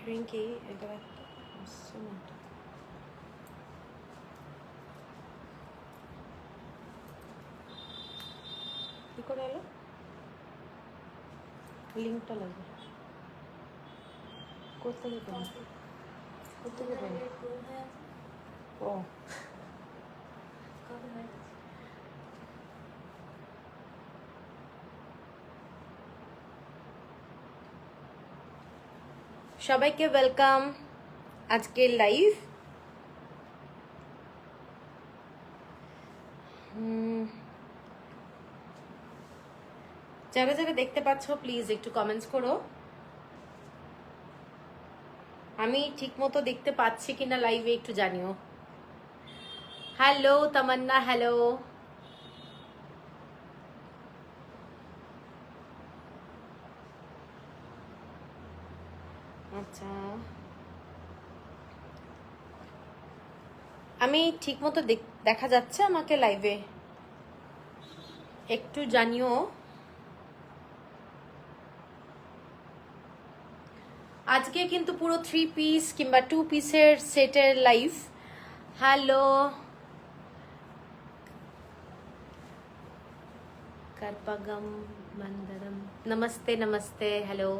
রিঙ্কি এটা একটা আসছে না, কি করে এলো? লিঙ্কটা লাগবে কোথেকে পেন? কোথেকে পেন? ও সবাইকে ওয়েলকাম আজকের লাইভ। যারা যারা দেখতে পাচ্ছ প্লিজ একটু কমেন্টস করো। আমি ঠিক মতো দেখতে পাচ্ছি কিনা লাইভে একটু জানিও। হ্যালো তামান্না, হ্যালো। আচ্ছা, আমি ঠিক মতো দেখা যাচ্ছে আমাকে লাইভে? একটু জানিও। আজকে কিন্তু পুরো 3 পিস কিংবা 2 পিসের সেটের লাইভ। হ্যালো কারপাগম মন্দরম, নমস্তে নমস্তে, হ্যালো।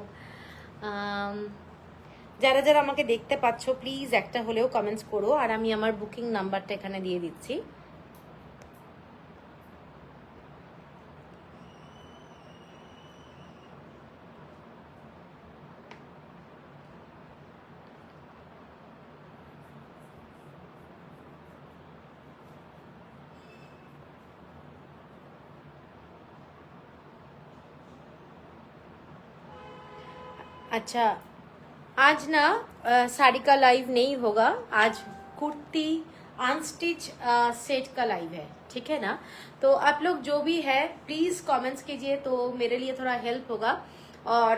যারা যারা আমাকে দেখতে পাচ্ছ প্লিজ একটা হলেও কমেন্টস করো, আর আমি আমার বুকিং নাম্বারটা এখানে দিয়ে দিচ্ছি। अच्छा, आज ना साड़ी का लाइव नहीं होगा, आज कुर्ती अनस्टिच सेट का लाइव है, ठीक है ना। तो आप लोग जो भी है प्लीज कमेंट्स कीजिए, तो मेरे लिए थोड़ा हेल्प होगा। और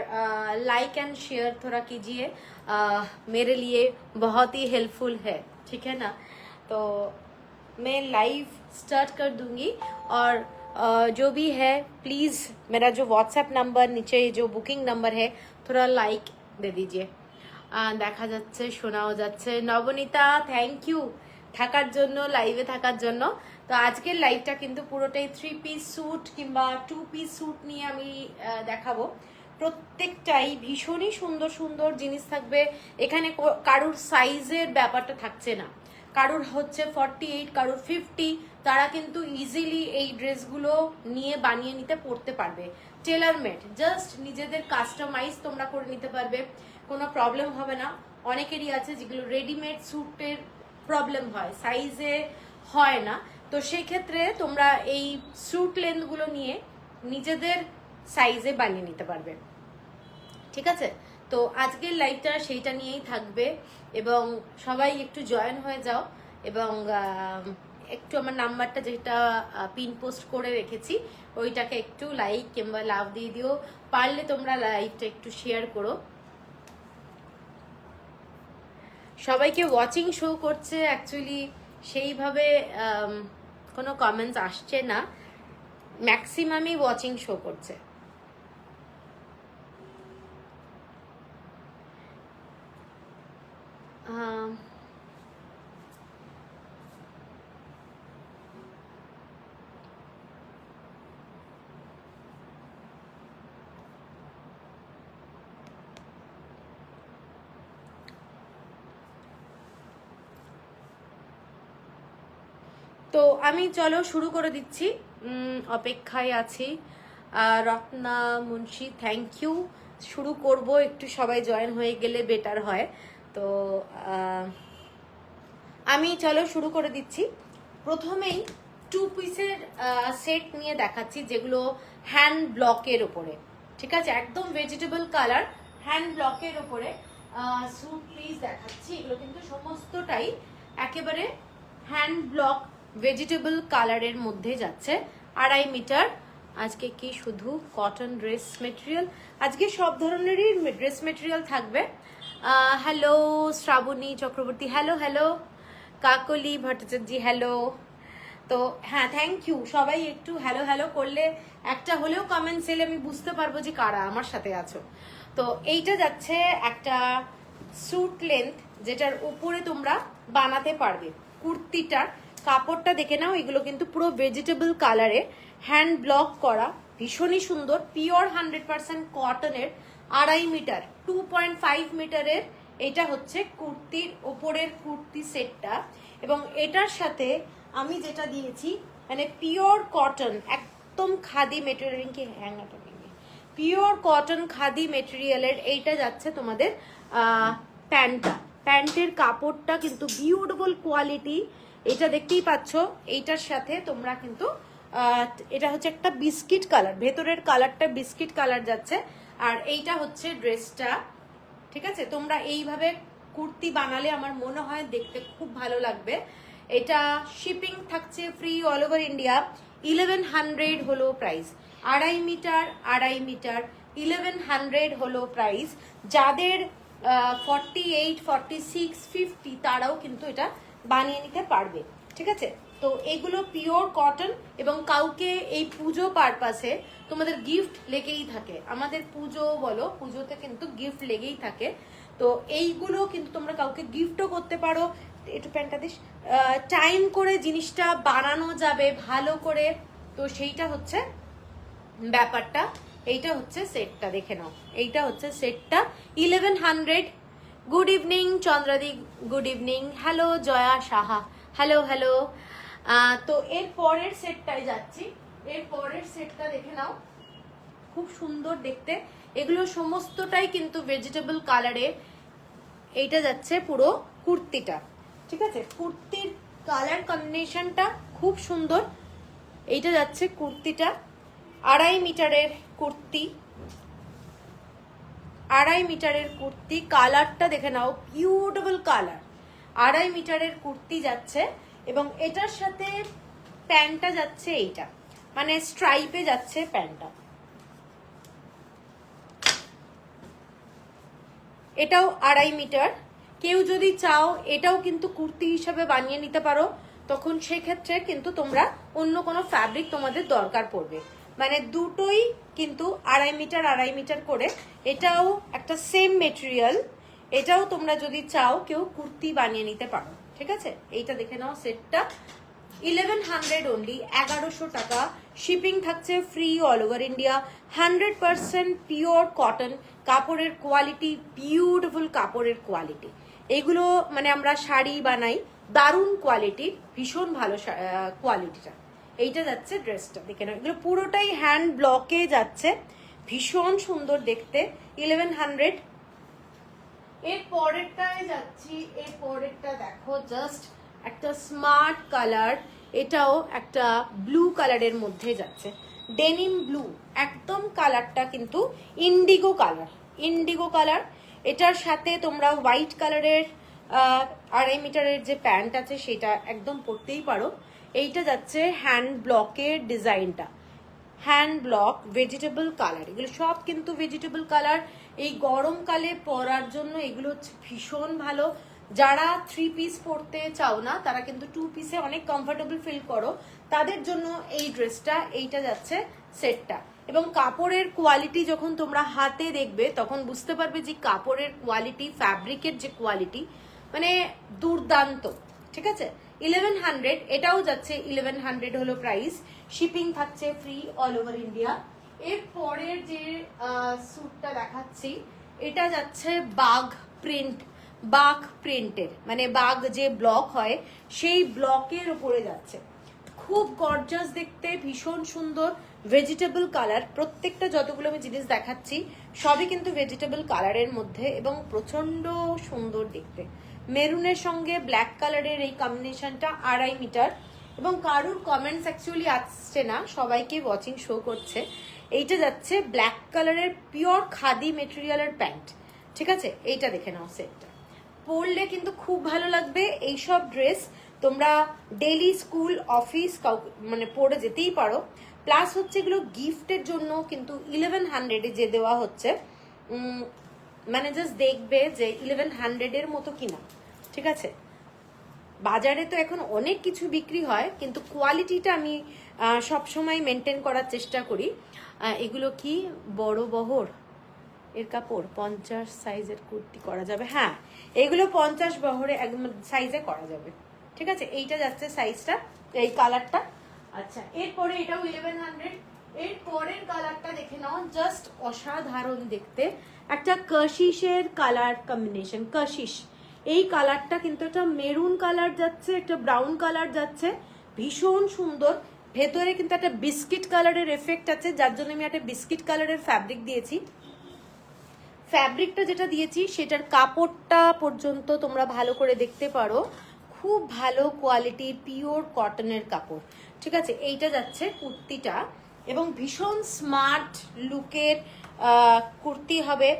लाइक एंड शेयर थोड़ा कीजिए, मेरे लिए बहुत ही हेल्पफुल है, ठीक है ना। तो मैं लाइव स्टार्ट कर दूंगी, और जो भी है प्लीज़ मेरा जो व्हाट्सएप नंबर नीचे जो बुकिंग नंबर है थोड़ा लाइक दे दीजिए। দেখা যাচ্ছে, শোনাও যাচ্ছে। নবনীতা থ্যাংক ইউ থাকার জন্য, লাইভে থাকার জন্য। তো আজকের লাইভটা কিন্তু পুরোটাই 3 পিস স্যুট কিংবা 2 পিস স্যুট নিয়ে আমি দেখাবো। প্রত্যেকটাই ভীষণই সুন্দর সুন্দর জিনিস থাকবে এখানে। কারুর সাইজের ব্যাপারটা থাকছে না, কারুর হচ্ছে 48, কারুর 50, তারা কিন্তু ইজিলি এই ড্রেসগুলো নিয়ে বানিয়ে নিতে পড়তে পারবে। টেলার মেড, জাস্ট নিজেদের কাস্টমাইজ তোমরা করে নিতে পারবে, কোনো প্রবলেম হবে না। অনেকেরই আছে যেগুলো রেডিমেড স্যুটের প্রবলেম হয়, সাইজে হয় না, তো সেক্ষেত্রে তোমরা এই স্যুট লেন্থগুলো নিয়ে নিজেদের সাইজে বানিয়ে নিতে পারবে, ঠিক আছে। তো আজকের লাইভটা সেইটা নিয়েই থাকবে, এবং সবাই একটু জয়েন হয়ে যাও, এবং একটু আমার নাম্বারটা যেটা পিন পোস্ট করে রেখেছি ওইটাকে একটু লাইক কিংবা লাভ দিয়ে দিও। পারলে তোমরা লাইভটা একটু শেয়ার করো। সবাইকে ওয়াচিং শো করছে, অ্যাকচুয়ালি সেইভাবে কোনো কমেন্টস আসছে না, ম্যাক্সিমামই ওয়াচিং শো করছে। তো আমি চলো শুরু করে দিচ্ছি, অপেক্ষায় আছি। Ratna Munshi thank you. শুরু করব, একটু সবাই জয়েন হয়ে গেলে বেটার হয়। তো আমি চলো শুরু করে দিচ্ছি। প্রথমেই 2 পিসের সেট নিয়ে দেখাচ্ছি, যেগুলো হ্যান্ড ব্লকের ওপরে, ঠিক আছে, একদম ভেজিটেবল কালার হ্যান্ড ব্লকের ওপরে স্যুট পিস দেখাচ্ছি। এগুলো কিন্তু সমস্তটাই একেবারে হ্যান্ড ব্লক ভেজিটেবল কালারের মধ্যে যাচ্ছে। 2.5 মিটার। আজকে কি শুধু কটন ড্রেস মেটেরিয়াল? আজকে সব ধরনেরই ড্রেস মেটেরিয়াল থাকবে। Hello Srabani Chakraborty, hello hello. Kakali Bhattacharya, hello. তো হ্যাঁ, থ্যাংক ইউ। সবাই একটু হ্যালো হ্যালো করলে, একটা হলেও কমেন্টস এলে আমি বুঝতে পারবো যে কারা আমার সাথে আছো। তো এইটা যাচ্ছে একটা স্যুট লেন্থ, যেটার উপরে তোমরা বানাতে পারবে। কুর্তিটার কাপড়টা দেখে নাও, এগুলো কিন্তু পুরো ভেজিটেবল কালারে, হ্যান্ড ব্লক করা, ভীষণই সুন্দর, পিওর 100% কটনের, 2.5 মিটার 2.5 মিটারের এটা হচ্ছে কুর্তির ওপরের কুর্তি সেটটা। এবং এটার সাথে আমি যেটা দিয়েছি মানে পিওর কটন, একদম খাদি মেটেরিয়াল, কি হ্যাঙ্গাটা পিওর কটন খাদি মেটেরিয়ালের এইটা যাচ্ছে তোমাদের প্যান্টটা। প্যান্টের কাপড়টা কিন্তু বিউটিফুল কোয়ালিটি, এটা দেখতেই পাচ্ছ। এইটার সাথে তোমরা কিন্তু এটা হচ্ছে একটা বিস্কিট কালার, ভেতরের কালারটা বিস্কিট কালার যাচ্ছে। আর এইটা হচ্ছে ড্রেসটা, ঠিক আছে। তোমরা এইভাবে কুর্তি বানালে আমার মনে হয় দেখতে খুব ভালো লাগবে। এটা শিপিং থাকছে ফ্রি অল ওভার ইন্ডিয়া। 1100 হলো প্রাইস, 2.5 মিটার 2.5 মিটার 1100 হলো প্রাইস। যাদের 48, 46, 50 তারাও কিন্তু এটা বানিয়ে নিতে পারবে, ঠিক আছে। তো এগুলো পিওর কটন এবং কাউকে এই পুজো পারপাসে তোমাদের গিফট লেগেই থাকে। আমাদের পুজো বলো, পুজোতে কিন্তু গিফট লেগেই থাকে। তো এইগুলো কিন্তু তোমরা কাউকে গিফটও করতে পারো। একটু প্যান্টটা দিস, টাইম করে জিনিসটা বানানো যাবে ভালো করে। তো সেইটা হচ্ছে ব্যাপারটা। এইটা হচ্ছে সেটটা, দেখে নাও, এইটা হচ্ছে সেটটা 1100। গুড ইভিনিং চন্দ্রাদি, good evening. Hello Joya Saha, hello hello. তো এর পরের সেটটায় যাচ্ছি। এর পরের সেটটা দেখে নাও, খুব সুন্দর দেখতে। এগুলো সমস্তটাই কিন্তু ভেজিটেবল কালারে। এইটা যাচ্ছে পুরো কুর্তিটা, ঠিক আছে। কুর্তির কালার কম্বিনেশনটা খুব সুন্দর। এইটা যাচ্ছে কুর্তিটা, 2.5 মিটারের কুর্তি, 2.5 মিটারের কুর্তি। কালারটা দেখে নাও, বিউটিফুল কালার। 2.5 মিটারের কুর্তি যাচ্ছে এবং এটার সাথে প্যান্টটা যাচ্ছে এইটা, মানে স্ট্রাইপে যাচ্ছে প্যান্টটা। এটাও 2.5 মিটার। কেউ যদি চাও এটাও কিন্তু কুর্তি হিসাবে বানিয়ে নিতে পারো, তখন সেক্ষেত্রে কিন্তু তোমরা অন্য কোনো ফ্যাব্রিক তোমাদের দরকার পড়বে। মানে দুটোই কিন্তু 2.5 মিটার 2.5 মিটার করে। এটাও একটা সেম মেটেরিয়াল, এটাও তোমরা যদি চাও কেউ কুর্তি বানিয়ে নিতে পারো, ঠিক আছে। এইটা দেখে নাও সেটটা 1100 অনলি, 1100 টাকা। শিপিং থাকছে free all over India. 100% pure cotton, কাপড়ের কোয়ালিটি বিউটিফুল, কাপড়ের কোয়ালিটি। এগুলো মানে আমরা শাড়ি বানাই, দারুণ কোয়ালিটির, ভীষণ ভালো কোয়ালিটিটা। এইটা যাচ্ছে ড্রেসটা, দেখে নাও। এগুলো পুরোটাই হ্যান্ড ব্লকে যাচ্ছে, ভীষণ সুন্দর দেখতে। 1100। এর পরেরটায় যাচ্ছি। এর পরেরটা দেখো, জাস্ট একটা স্মার্ট কালার, এটাও একটা ব্লু কালারের মধ্যে যাচ্ছে, ডেনিম ব্লু একদম। কালারটা কিন্তু ইন্ডিগো কালার, ইন্ডিগো কালার। এটার সাথে তোমরা হোয়াইট কালারের 2.5 মিটারের যে প্যান্ট আছে সেটা একদম পরতেই পারো। এইটা যাচ্ছে হ্যান্ড ব্লকের ডিজাইনটা, হ্যান্ড ব্লক ভেজিটেবল কালার। এগুলো সব কিন্তু ভেজিটেবল কালার। এই গরমকালে পরার জন্য এগুলো হচ্ছে ভীষণ ভালো। যারা 3 পিস পরতে চাও না, তারা কিন্তু 2 পিসে অনেক কমফোর্টেবল ফিল করো, তাদের জন্য এই ড্রেসটা। এইটা যাচ্ছে সেটটা। এবং কাপড়ের কোয়ালিটি যখন তোমরা হাতে দেখবে তখন বুঝতে পারবে যে কাপড়ের কোয়ালিটি, ফ্যাব্রিকের যে কোয়ালিটি, মানে দুর্দান্ত, ঠিক আছে। 1100, এটাও যাচ্ছে 1100 হলো প্রাইস। শিপিং থাকছে ফ্রি অল ওভার ইন্ডিয়া। এর পরের যে স্যুটটা দেখাচ্ছি, এটা যাচ্ছে বাঘ প্রিন্ট, বাঘ প্রিন্টের, মানে বাঘ যে ব্লক হয় সেই ব্লকের উপরে যাচ্ছে। খুব গর্জাস দেখতে, ভীষণ সুন্দর, ভেজিটেবল কালার। প্রত্যেকটা যতগুলো আমি জিনিস দেখাচ্ছি সবই কিন্তু ভেজিটেবল কালারের মধ্যে এবং প্রচন্ড সুন্দর দেখতে। মেরুনের সঙ্গে ব্ল্যাক কালারের এই কম্বিনেশনটা 2.5 মিটার। এবং কারুর কমেন্টস অ্যাকচুয়ালি আসছে না, সবাইকে ওয়াচিং শো করছে। এইটা যাচ্ছে ব্ল্যাক কালারের পিওর খাদি মেটেরিয়ালের প্যান্ট, ঠিক আছে। এইটা দেখে নাও সেটটা, পরলে কিন্তু খুব ভালো লাগবে। এইসব ড্রেস তোমরা ডেইলি স্কুল অফিস মানে পরে যেতেই পারো। প্লাস হচ্ছে এগুলো গিফটের জন্য কিন্তু 1100 যে দেওয়া হচ্ছে, মানে জাস্ট দেখবে যে 1100 এর মতো কিনা, ঠিক আছে। বাজারে তো এখন অনেক কিছু বিক্রি হয়, কিন্তু কোয়ালিটিটা আমি সবসময় মেনটেন করার চেষ্টা করি। এগুলো কি বড় বহর, এর কাপড় 50 সাইজের কুর্তি করা যাবে, হ্যাঁ এগুলো 50 বহরে একদম সাইজে করা যাবে। ঠিক আছে, এইটা যাচ্ছে সাইজটা, এই কালারটা। আচ্ছা, এরপরে এটাও 1100। এর পরের কালারটা দেখে নাও, জাস্ট অসাধারণ দেখতে, একটা কাশিশের কালার কম্বিনেশন। কাশিশ, এই কালারটা কিন্তু একটা মেরুন কালার যাচ্ছে, একটা ব্রাউন কালার যাচ্ছে, ভীষণ সুন্দর। ভেতরে কিন্তু একটা বিস্কিট কালারের এফেক্ট আছে, যার জন্য আমি একটা বিস্কিট কালারের ফ্যাব্রিক দিয়েছি। ফ্যাব্রিকটা যেটা দিয়েছি সেটার কাপড়টা পর্যন্ত তোমরা ভালো করে দেখতে পারো, খুব ভালো কোয়ালিটির পিওর কটনের কাপড়। ঠিক আছে, এইটা যাচ্ছে কুর্তিটা, এবং ভীষণ স্মার্ট লুকের কুর্তি হবে।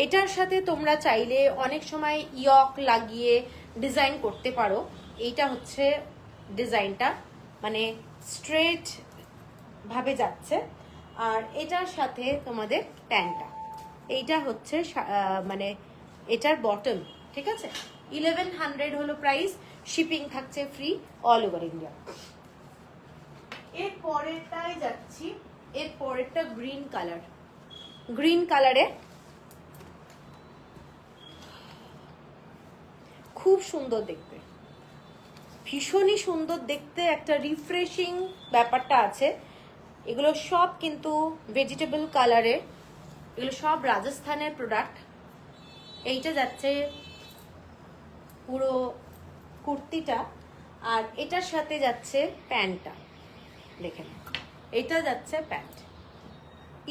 এটার সাথে তোমরা চাইলে অনেক সময় ইয়ক লাগিয়ে ডিজাইন করতে পারো। এইটা হচ্ছে ডিজাইনটা, মানে স্ট্রেট ভাবে যাচ্ছে। আর এটার সাথে তোমাদের প্যান্টটা, এইটা হচ্ছে মানে এটার বটম। ঠিক আছে, 1100 হলো প্রাইস, শিপিং থাকছে ফ্রি অল ওভার ইন্ডিয়া। এর পরেরটাই যাচ্ছি, এর পরেরটা গ্রিন কালার। গ্রিন কালারে খুব সুন্দর দেখতে, ভীষণই সুন্দর দেখতে, একটা রিফ্রেশিং ব্যাপারটা আছে। এগুলো সব কিন্তু ভেজিটেবল কালারে, এগুলো সব রাজস্থানের প্রোডাক্ট। এইটা যাচ্ছে পুরো কুর্তিটা, আর এটার সাথে যাচ্ছে প্যান্টটা। দেখেন, এটা যাচ্ছে প্যান্ট।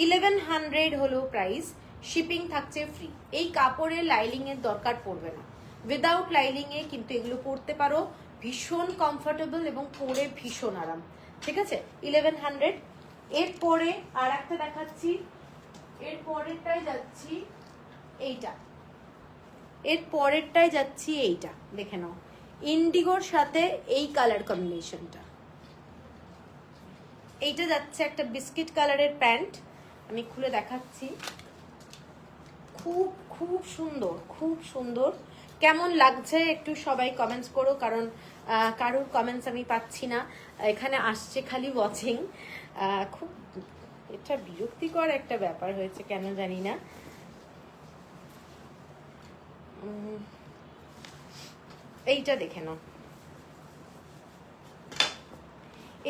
1100 হলো প্রাইস, শিপিং থাকছে ফ্রি। এই কাপড়ের লাইলিং এর দরকার পড়বে না, উইদাউট লাইলিং এ কিন্তু এগুলো পরতে পারো, ভীষণ কমফোর্টেবল এবং পরে ভীষণ আরাম। ঠিক আছে, 1100। এরপরে আর একটা দেখাচ্ছি, এর পরেরটাই যাচ্ছি এইটা, এর পরেরটাই যাচ্ছি এইটা। দেখে নাও, ইন্ডিগোর সাথে এই কালার কম্বিনেশনটা। এইটা যাচ্ছে একটা বিস্কিট কালারের প্যান্ট, আমি খুলে দেখাচ্ছি। খুব খুব সুন্দর, খুব সুন্দর। কেমন লাগছে একটু সবাই কমেন্টস করো, কারণ কারোর কমেন্টস আমি পাচ্ছি না, এখানে আসছে খালি ওয়াচিং। খুব এটা বিরক্তিকর একটা ব্যাপার হয়েছে, কেন জানি না। এইটা দেখে নাও,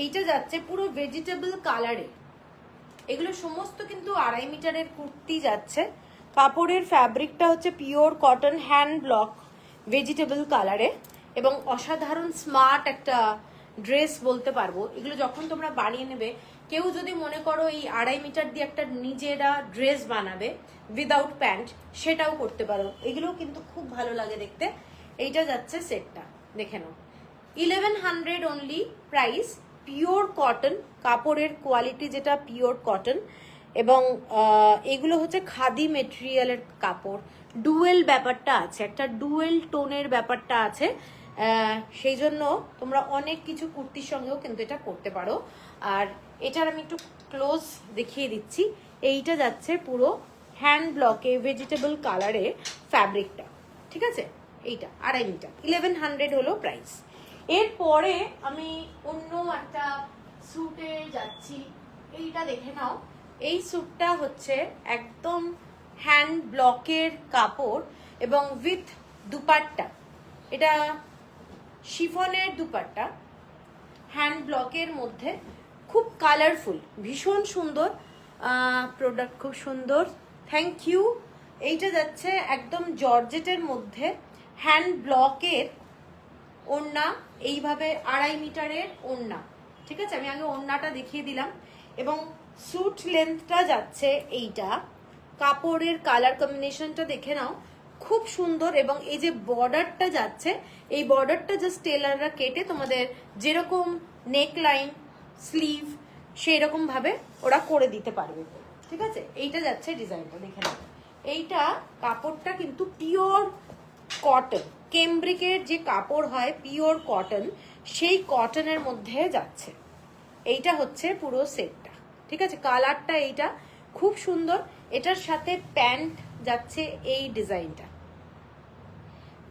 এইটা যাচ্ছে পুরো ভেজিটেবল কালারে। এগুলো সমস্ত কিন্তু 2.5 মিটারের কুর্তি যাচ্ছে। কাপড়ের ফ্যাব্রিকটা হচ্ছে pure cotton, hand block, vegetable কালারে, এবং অসাধারণ স্মার্ট একটা ড্রেস বলতে পারবো। এগুলো যখন তোমরা বানিয়ে নেবে, কেউ যদি মনে করো এই 2.5 মিটার দিয়ে একটা নিজেরা ড্রেস বানাবে উইদাউট প্যান্ট, সেটাও করতে পারো। এগুলো কিন্তু খুব ভালো লাগে দেখতে। এইটা যাচ্ছে সেটটা, দেখে নাও, 1100 অনলি প্রাইস। পিওর কটন, কাপড়ের কোয়ালিটি যেটা পিওর কটন, এবং এগুলো হচ্ছে খাদি মেটেরিয়ালের কাপড়। ডুয়েল ব্যাপারটা আছে, একটা ডুয়েল টোনের ব্যাপারটা আছে, সেই জন্য তোমরা অনেক কিছু কুর্তির সঙ্গেও কিন্তু এটা করতে পারো। আর এটার আমি একটু ক্লোজ দেখিয়ে দিচ্ছি। এইটা যাচ্ছে পুরো হ্যান্ড ব্লকে ভেজিটেবল কালারে ফ্যাব্রিকটা। ঠিক আছে, এইটা 2.5 মিটার, 1100 হলো প্রাইস। এরপরে আমি অন্য একটা স্যুটে যাচ্ছি। এইটা দেখে নাও, এই স্যুটটা হচ্ছে একদম হ্যান্ড ব্লকের কাপড় এবং উইথ দুপাট্টা। এটা শিফনের দুপাট্টা, হ্যান্ড ব্লকের মধ্যে, খুব কালারফুল, ভীষণ সুন্দর প্রোডাক্ট, খুব সুন্দর। Thank you. এইটা যাচ্ছে একদম জর্জেটের মধ্যে, হ্যান্ড ব্লকের ওড়না, এইভাবে 2.5 মিটারের ওড়না। ঠিক আছে, আমি আগে ওড়নাটা দেখিয়ে দিলাম, এবং স্যুট লেন্থটা যাচ্ছে এইটা। কাপড়ের কালার কম্বিনেশনটা দেখে নাও, খুব সুন্দর। এবং এই যে বর্ডারটা যাচ্ছে, এই বর্ডারটা জাস্ট টেলাররা কেটে তোমাদের যেরকম নেক লাইন, স্লিভ, সেই রকম ভাবে ওরা করে দিতে পারবে। ঠিক আছে, এইটা যাচ্ছে ডিজাইনটা, দেখে নাও। এইটা কাপড়টা কিন্তু পিওর কটন, কেমব্রিকের যে কাপড় হয় পিওর কটন, সেই কটনের মধ্যে যাচ্ছে। এইটা হচ্ছে পুরো সেটটা। ঠিক আছে, কালারটা এইটা খুব সুন্দর। এটার সাথে প্যান্ট যাচ্ছে এই ডিজাইনটা,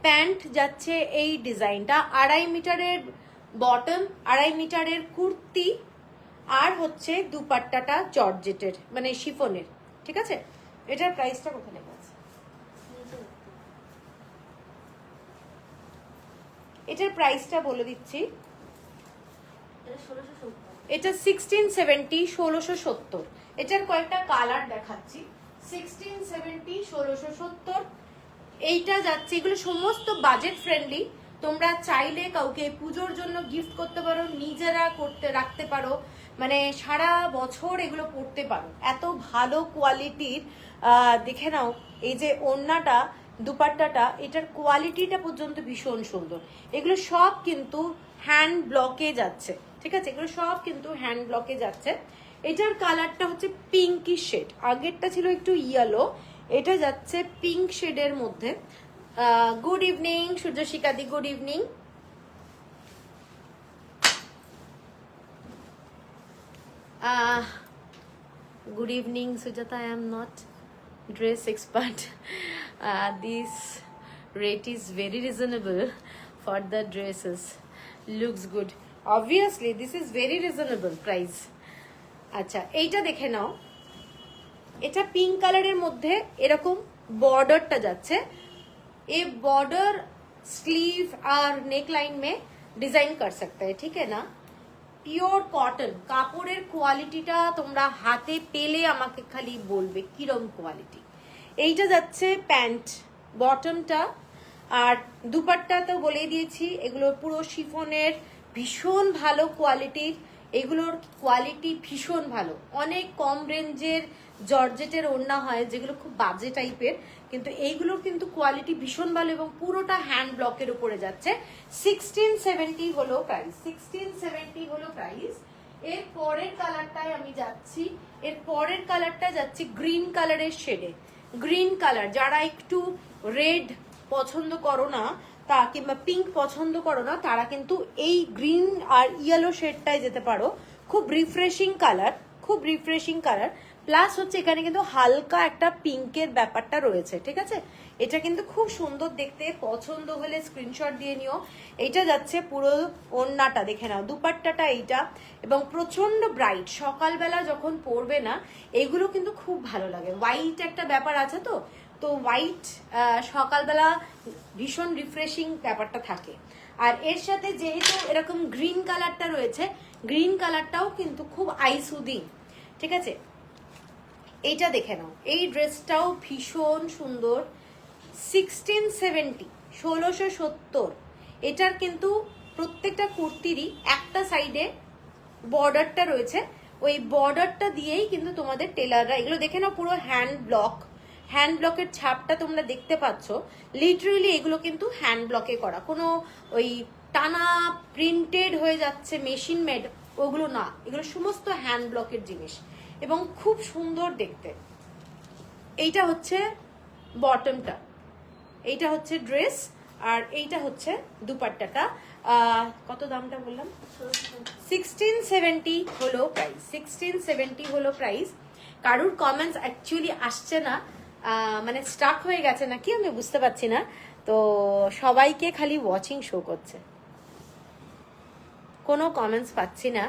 প্যান্ট যাচ্ছে এই ডিজাইনটা। 2.5 মিটারের বটম, 2.5 মিটারের কুর্তি, আর হচ্ছে দুপাট্টাটা জর্জেটের, মানে শিফনের। ঠিক আছে, এটার প্রাইসটা কোথায় লেখা আছে? এটার প্রাইসটা বলে দিচ্ছি, এটা 1670, 1670। এটার কয়েকটা কালার দেখাচ্ছি। 1670, 1670 এইটা যাচ্ছে। এগুলো সমস্ত বাজেট ফ্রেন্ডলি। তোমরা চাইলে কাউকে পুজোর জন্য গিফট করতে পারো, নিজেরা করতে রাখতে পারো, মানে সারা বছর এগুলো পরতে পারো। এত ভালো কোয়ালিটির। দেখে নাও এই যে ওড়নাটা, দুপাট্টাটা, এটার কোয়ালিটিটা পর্যন্ত ভীষণ সুন্দর। এগুলো সব কিন্তু হ্যান্ড ব্লকে যাচ্ছে, ঠিক আছে? এগুলো সব কিন্তু হ্যান্ড ব্লকে যাচ্ছে। এটার কালারটা হচ্ছে পিঙ্কি শেড, আগেরটা ছিল একটু ইয়েলো, এটা যাচ্ছে পিঙ্ক শেডের মধ্যে। গুড ইভিনিং সূর্যশিকাদি, good evening. Good evening, Sujata. I am not dress expert. This rate is very reasonable for the dresses. Looks good. Obviously, this is very reasonable price. আচ্ছা, এইটা দেখে নাও। এটা পিঙ্ক কালারের মধ্যে এরকম বর্ডারটা যাচ্ছে। ये बॉर्डर स्लीव और नेक लाइन में डिजाइन कर सकते हैं, ठीक है ना? পিওর কটন কাপড়ের কোয়ালিটিটা তোমরা হাতে পেলে আমাকে খালি বলবে কিরম কোয়ালিটি। এইটা যাচ্ছে প্যান্ট বটমটা, আর দুপাট্টা তো বলেই দিয়েছি, এগুলো পুরো শিফনের, ভীষণ ভালো কোয়ালিটির। এগুলোর কোয়ালিটি ভীষণ ভালো। অনেক কম রেঞ্জের জর্জেটের ওড়না হয় যেগুলো খুব বাজে টাইপের, কিন্তু এইগুলোর কিন্তু কোয়ালিটি ভীষণ ভালো এবং পুরোটা হ্যান্ড ব্লকের উপরে যাচ্ছে। 1670 হলো প্রাইস, 1670 হলো প্রাইস। এর পরের কালারটায় আমি যাচ্ছি, এর পরের কালারটা যাচ্ছি গ্রিন কালারের শেডে। গ্রিন কালার, যারা একটু রেড পছন্দ করো না তা, কিংবা পিঙ্ক পছন্দ করো না, তারা কিন্তু এই গ্রিন আর ইয়েলো শেডটায় যেতে পারো। খুব রিফ্রেশিং কালার, খুব রিফ্রেশিং কালার। প্লাস হচ্ছে এখানে কিন্তু হালকা একটা পিঙ্কের ব্যাপারটা রয়েছে, ঠিক আছে? এটা কিন্তু খুব সুন্দর দেখতে। পছন্দ হলে স্ক্রিনশট দিয়ে নিও। এইটা যাচ্ছে পুরো ওড়নাটা, দেখে নাও দুপাট্টাটা এইটা, এবং প্রচন্ড ব্রাইট। সকালবেলা যখন পরবে না, এগুলো কিন্তু খুব ভালো লাগে। হোয়াইট একটা ব্যাপার আছে তো, তো হোয়াইট সকালবেলা ভীষণ রিফ্রেশিং ব্যাপারটা থাকে। আর এর সাথে যেহেতু এরকম গ্রিন কালারটা রয়েছে, গ্রিন কালারটাও কিন্তু খুব আই সুদিং, ঠিক আছে? এইটা দেখে নাও, এই ড্রেসটাও ভীষণ সুন্দর। 1670, 1670। এটার কিন্তু প্রত্যেকটা কুর্তিরই একটা সাইডে বর্ডারটা রয়েছে, ওই বর্ডারটা দিয়েই কিন্তু তোমাদের টেলাররা, এগুলো দেখে নাও পুরো হ্যান্ড ব্লক, হ্যান্ড ব্লকের ছাপটা তোমরা দেখতে পাচ্ছ। লিটারেলি এগুলো কিন্তু হ্যান্ড ব্লকে করা, কোনো ওই টানা প্রিন্টেড হয়ে যাচ্ছে মেশিন মেড ওগুলো না, এগুলো সমস্ত হ্যান্ড ব্লকের জিনিস এবং খুব সুন্দর দেখতে। এইটা হচ্ছে বটমটা, এইটা হচ্ছে ড্রেস, আর এইটা হচ্ছে দুপাট্টাটা। কত দামটা বললাম? 1670 হলো প্রাইস, 1670 হলো প্রাইস। কারুর কমেন্টস অ্যাকচুয়ালি আসছে না, মানে স্টাক হয়ে গেছে নাকি আমি বুঝতে পারছি না। তো সবাইকে খালি ওয়াচিং শো করছে, কোনো কমেন্টস পাচ্ছি না।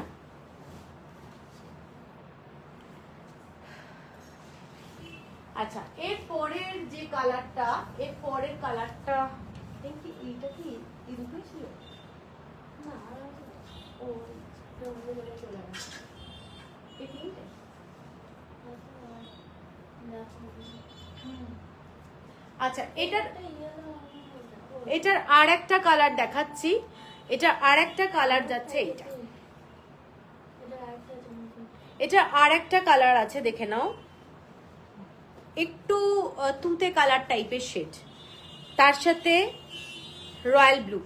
আচ্ছা, এর পরের যে কালারটা, এর পরের কালারটা দেখি, এইটা কি ইনক্লুড ছিল না? ও চলে গেছে। আচ্ছা, এটার আর একটা কালার দেখাচ্ছি। এটা আর একটা কালার যাচ্ছে, এটা আর একটা কালার আছে, দেখে নাও। একটু তুতে কালার টাইপের শেড, তার সাথে রয়্যাল ব্লু,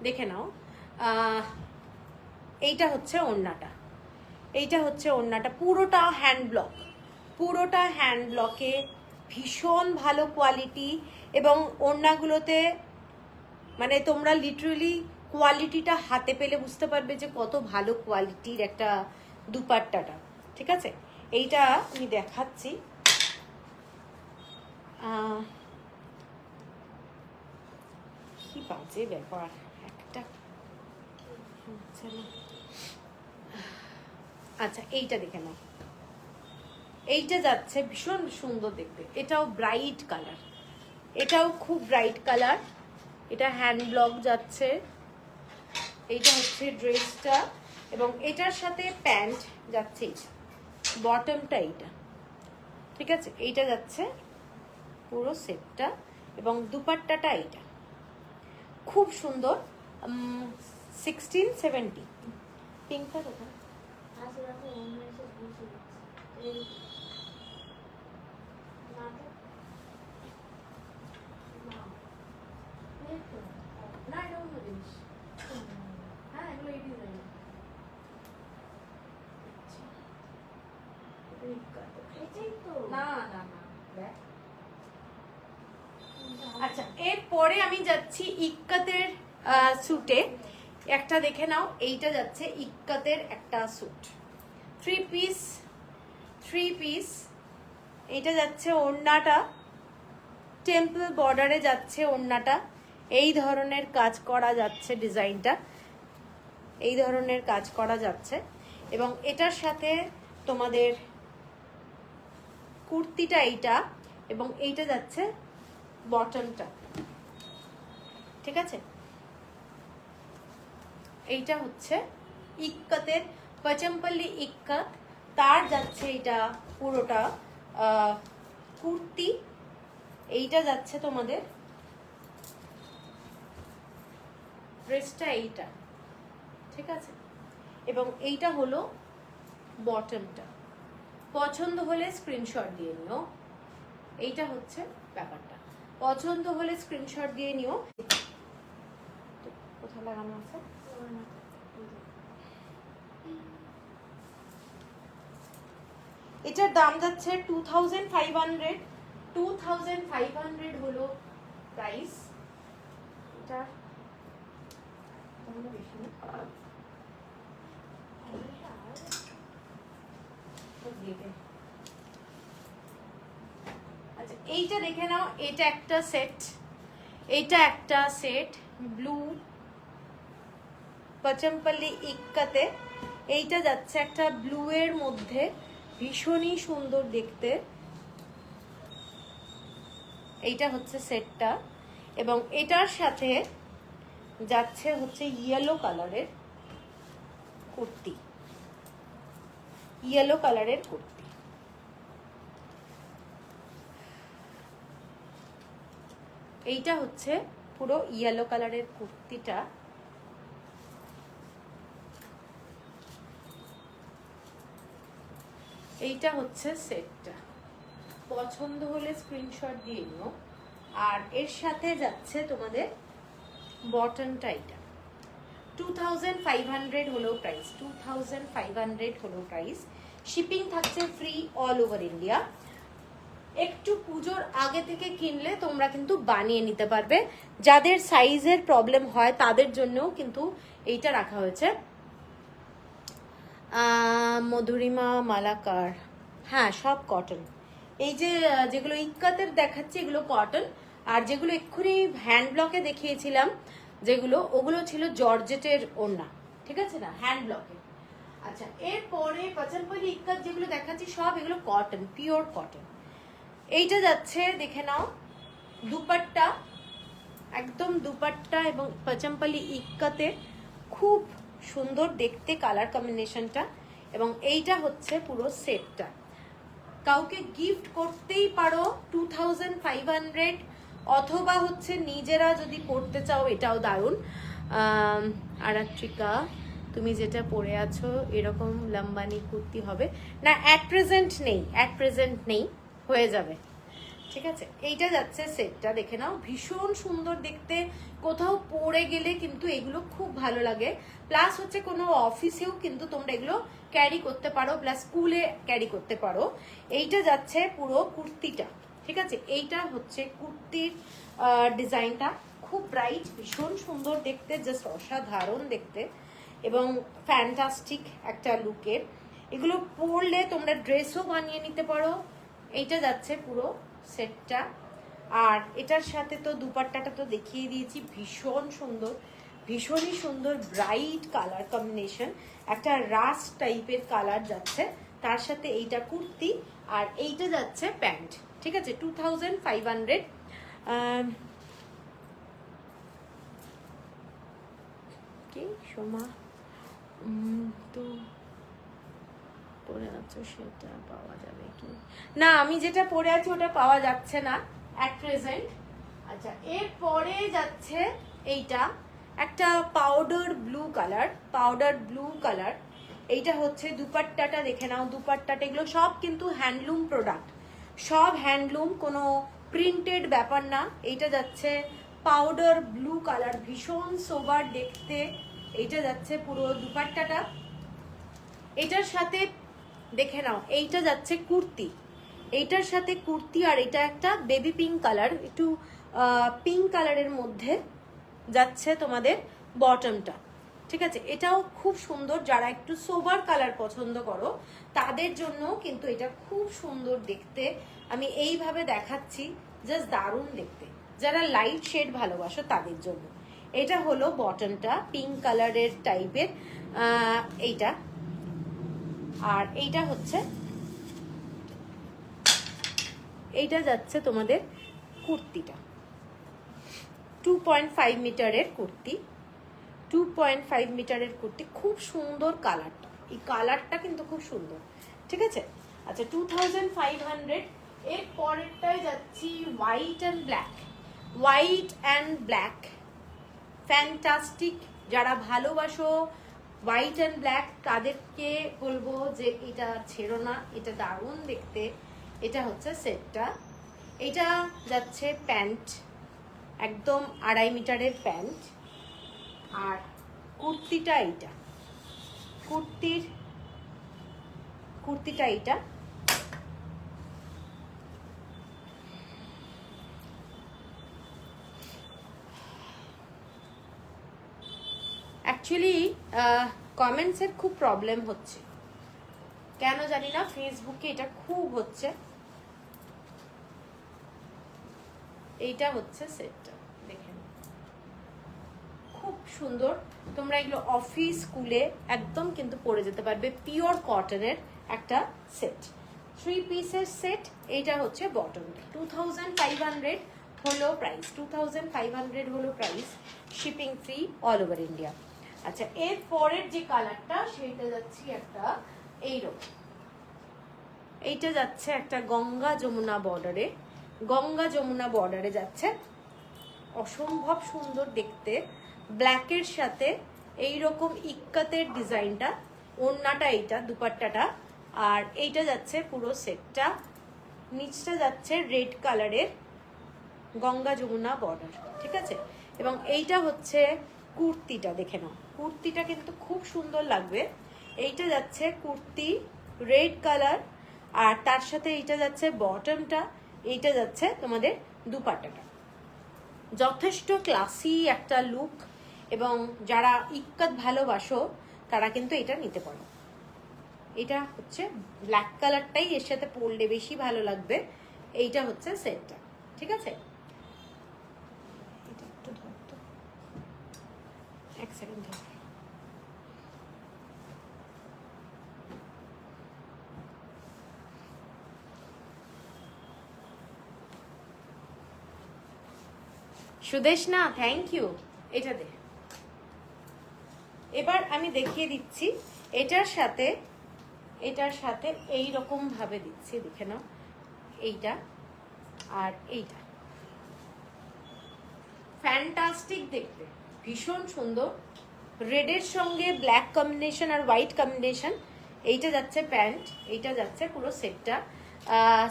দেখে নাও। এইটা হচ্ছে ওড়নাটা, এইটা হচ্ছে ওড়নাটা, পুরোটা হ্যান্ড ব্লক, পুরোটা হ্যান্ড ব্লকে, ভীষণ ভালো কোয়ালিটি। এবং ওড়নাগুলোতে মানে তোমরা লিটারেলি কোয়ালিটিটা হাতে পেলে বুঝতে পারবে যে কত ভালো কোয়ালিটির একটা দুপাট্টাটা, ঠিক আছে? এইটা আমি দেখাচ্ছি। কি বাজে ব্যাপার, একটা আচ্ছা এইটা দেখে নাও, এইটা যাচ্ছে ভীষণ সুন্দর দেখতে, এটাও ব্রাইট কালার, এটাও খুব ব্রাইট কালার, এটা হ্যান্ড ব্লক যাচ্ছে। এইটা হচ্ছে ড্রেসটা এবং এটার সাথে প্যান্ট যাচ্ছে, বটমটা এইটা, ঠিক আছে। এইটা যাচ্ছে পুরো সেটটা এবং দুপাট্টাটা এইটা খুব সুন্দর। 1670 পিঙ্কটা কোথায়? আচ্ছা, এরপরে আমি যাচ্ছি ইক্কাতের স্যুটে। একটা দেখে নাও, এইটা যাচ্ছে ইক্কাতের একটা স্যুট, থ্রি পিস। এইটা যাচ্ছে ওড়নাটা, টেম্পল বর্ডারে যাচ্ছে ওড়নাটা, এই ধরনের কাজ করা যাচ্ছে, ডিজাইনটা এই ধরনের কাজ করা যাচ্ছে এবং এটার সাথে তোমাদের কুর্তিটা এইটা এবং এইটা যাচ্ছে বটমটা, ঠিক আছে। এইটা হচ্ছে ইক্কাতের পচমপল্লি ইক্কাত, তার যাচ্ছে এটা পুরোটা কুর্তি, এইটা যাচ্ছে তোমাদের ড্রেসটা এইটা, ঠিক আছে। এবং এইটা হলো বটমটা। পছন্দ হলে স্ক্রিনশট দিয়ে নিও, এইটা হচ্ছে ব্যাপারটা। পছন্দ হলে স্ক্রিনশট দিয়ে নিও। কোথায় লাগানো আছে? এটার দাম যাচ্ছে 2500 হলো প্রাইস। এটা বেশি না, আচ্ছা এইটা দেখে নাও, এটা একটা সেট, এইটা একটা সেট ব্লু পচমপল্লি ইক্কাতে। এইটা যাচ্ছে একটা ব্লু এর মধ্যে, ভীষণই সুন্দর দেখতে। এইটা হচ্ছে সেটটা এবং এটার সাথে যাচ্ছে হচ্ছে ইয়েলো কালারের কুর্তি, ইয়েলো কালারের কুর্তি। এইটা হচ্ছে পুরো ইয়েলো কালারের কুর্তিটা। এইটা হচ্ছে সেটটা। পছন্দ হলে স্ক্রিনশট দিয়ে নিও। আর এর সাথে যাচ্ছে তোমাদের বটনটা, এটা 2500 হলো প্রাইস, 2500 হলো প্রাইস। শিপিং থাকছে ফ্রি অল ওভার ইন্ডিয়া। একটু পুজোর আগে থেকে কিনলে তোমরা কিন্তু বানিয়ে নিতে পারবে। যাদের সাইজের প্রবলেম হয় তাদের জন্যও কিন্তু এইটা রাখা হয়েছে। মধুরিমা মালাকার, হ্যাঁ সব কটন। এই যে যেগুলো ইক্কাতের দেখাচ্ছি এগুলো কটন, আর যেগুলো এক্ষুনি হ্যান্ড ব্লকে দেখিয়েছিলাম যেগুলো, ওগুলো ছিল জর্জেটের ওড়না, ঠিক আছে না, হ্যান্ড ব্লকে। আচ্ছা, এরপরে পচমপল্লি ইক্কাত যেগুলো দেখাচ্ছি সব এগুলো কটন, পিওর কটন। এইটা যাচ্ছে দেখে নাও দুপাট্টা, একদম দুপাট্টা এবং পচমপল্লি ইক্কাতে খুব সুন্দর দেখতে কালার কম্বিনেশনটা। এবং এইটা হচ্ছে পুরো সেটটা। কাউকে গিফট করতেই পারো 2500, অথবা হচ্ছে নিজেরা যদি পড়তে চাও এটাও দারুণ। আরাত্রিকা, তুমি যেটা পরে আছো এরকম লম্বানি কুর্তি হবে না, অ্যাট প্রেজেন্ট নেই, হয়ে যাবে, ঠিক আছে। এইটা যাচ্ছে সেটটা, দেখে নাও ভীষণ সুন্দর দেখতে, কোথাও পরে গেলে কিন্তু এগুলো খুব ভালো লাগে। প্লাস হচ্ছে কোনো অফিসেও কিন্তু তোমরা এগুলো ক্যারি করতে পারো, প্লাস স্কুলে ক্যারি করতে পারো। এইটা যাচ্ছে পুরো কুর্তিটা, ঠিক আছে। এইটা হচ্ছে কুর্তির ডিজাইনটা, খুব ব্রাইট, ভীষণ সুন্দর দেখতে, জাস্ট অসাধারণ দেখতে এবং ফ্যান্টাস্টিক একটা লুকের। এগুলো পরলে তোমরা ড্রেসও বানিয়ে নিতে পারো। এইটা যাচ্ছে পুরো সেটটা। আর এটার সাথে তো দুপাট্টাটা তো দেখিয়ে দিয়েছি, ভীষণ সুন্দর, ভীষণই সুন্দর ব্রাইট কালার কম্বিনেশন, একটা রাস্ট টাইপের কালার যাচ্ছে, তার সাথে এইটা কুর্তি আর এইটা যাচ্ছে প্যান্ট, ঠিক আছে, 2500। কি সোমা তো পরে আছো সেটা পাওয়া যাবে কি না? আমি যেটা পরে আছি ওটা পাওয়া যাচ্ছে না অ্যাট প্রেজেন্ট। আচ্ছা, এরপরে যাচ্ছে এইটা একটা পাউডার ব্লু কালার। এইটা হচ্ছে দুপাট্টাটা দেখে নাও, দুপাট্টাটা এগুলো সব কিন্তু হ্যান্ডলুম প্রোডাক্ট, সব হ্যান্ডলুম, কোনো প্রিন্টেড ব্যাপার না। এইটা যাচ্ছে পাউডার ব্লু কালার, ভীষণ সোবার দেখতে। এইটা যাচ্ছে পুরো দুপাট্টাটা। এটার সাথে দেখে নাও, এইটা যাচ্ছে কুর্তি, এইটার সাথে কুর্তি। আর এটা একটা বেবি পিঙ্ক কালার, একটু পিঙ্ক কালারের মধ্যে যাচ্ছে তোমাদের বটমটা, ঠিক আছে। এটাও খুব সুন্দর, যারা একটু সোবার কালার পছন্দ করো তাদের জন্য কিন্তু এটা খুব সুন্দর দেখতে। আমি এইভাবে দেখাচ্ছি, জাস্ট দারুণ দেখতে। যারা লাইট শেড ভালোবাসো তাদের জন্য এটা হলো বটমটা, পিঙ্ক কালারের টাইপের এইটা। আর এইটা হচ্ছে, এইটা যাচ্ছে তোমাদের কুর্তিটা, 2.5 মিটারের কুর্তি, 2.5 মিটারের কুর্তি। খুব সুন্দর কালারটা, এই কালারটা কিন্তু খুব সুন্দর, ঠিক আছে। আচ্ছা, 2500। এর পরেরটায় যাচ্ছি হোয়াইট অ্যান্ড ব্ল্যাক, ফ্যান্টাস্টিক। যারা ভালোবাসো হোয়াইট অ্যান্ড ব্ল্যাক তাদেরকে বলবো যে এটা ছেড়ো না, এটা দারুণ দেখতে। এটা হচ্ছে সেটটা, এটা যাচ্ছে প্যান্ট, একদম 2.5 মিটারের প্যান্ট। আর কুর্তিটা এইটা, কুর্তিটা এইটা। অ্যাকচুয়ালি কমেন্টসের খুব প্রবলেম হচ্ছে, কেন জানি না, ফেসবুকে এটা খুব হচ্ছে। এইটা হচ্ছে সেটটা, দেখেন খুব সুন্দর। তোমরা এগুলো অফিস স্কুলে একদম কিন্তু পরে যেতে পারবে, পিওর কটনের একটা সেট, 3 পিসের সেট। এইটা হচ্ছে বটম, 2500 হলো প্রাইস, 2500 হলো price, shipping free all over India. আচ্ছা, এর পরের যে কালারটা সেইটা যাচ্ছি একটা এইরকম, এইটা যাচ্ছে একটা গঙ্গা যমুনা বর্ডারে যাচ্ছে, অসম্ভব সুন্দর দেখতে, ব্ল্যাকের সাথে এইরকম ইক্কাতের ডিজাইনটা, ওড়নাটা এইটা, দুপাট্টাটা। আর এইটা যাচ্ছে পুরো সেটটা, নিচটা যাচ্ছে রেড কালারের গঙ্গা যমুনা বর্ডার, ঠিক আছে। এবং এইটা হচ্ছে কুর্তিটা, দেখে নাও, কুর্তিটা কিন্তু খুব সুন্দর লাগবে। এইটা যাচ্ছে কুর্তি রেড কালার, আর তার সাথে এইটা যাচ্ছে বটমটা, এইটা যাচ্ছে তোমাদের দুপাট্টাটা। যথেষ্ট ক্লাসি একটা লুক, এবং যারা ইক্কাত ভালোবাসো তারা কিন্তু এটা নিতে পারো। এটা হচ্ছে ব্ল্যাক কালারটাই এর সাথে পরলে বেশি ভালো লাগবে। এইটা হচ্ছে সেটটা, ঠিক আছে। এটা একটু ধরতো, এক সেকেন্ড ধর। Sudeshna, thank you. এটা দে। এবার আমি দেখিয়ে দিচ্ছি এটার সাথে এই রকম ভাবে দিচ্ছি, দেখে নাও, এইটা আর এইটা ফ্যান্টাস্টিক দেখতে, ভীষণ সুন্দর। রেডের সঙ্গে ব্ল্যাক কম্বিনেশন আর হোয়াইট কম্বিনেশন। এইটা যাচ্ছে প্যান্ট, এইটা যাচ্ছে পুরো সেটটা,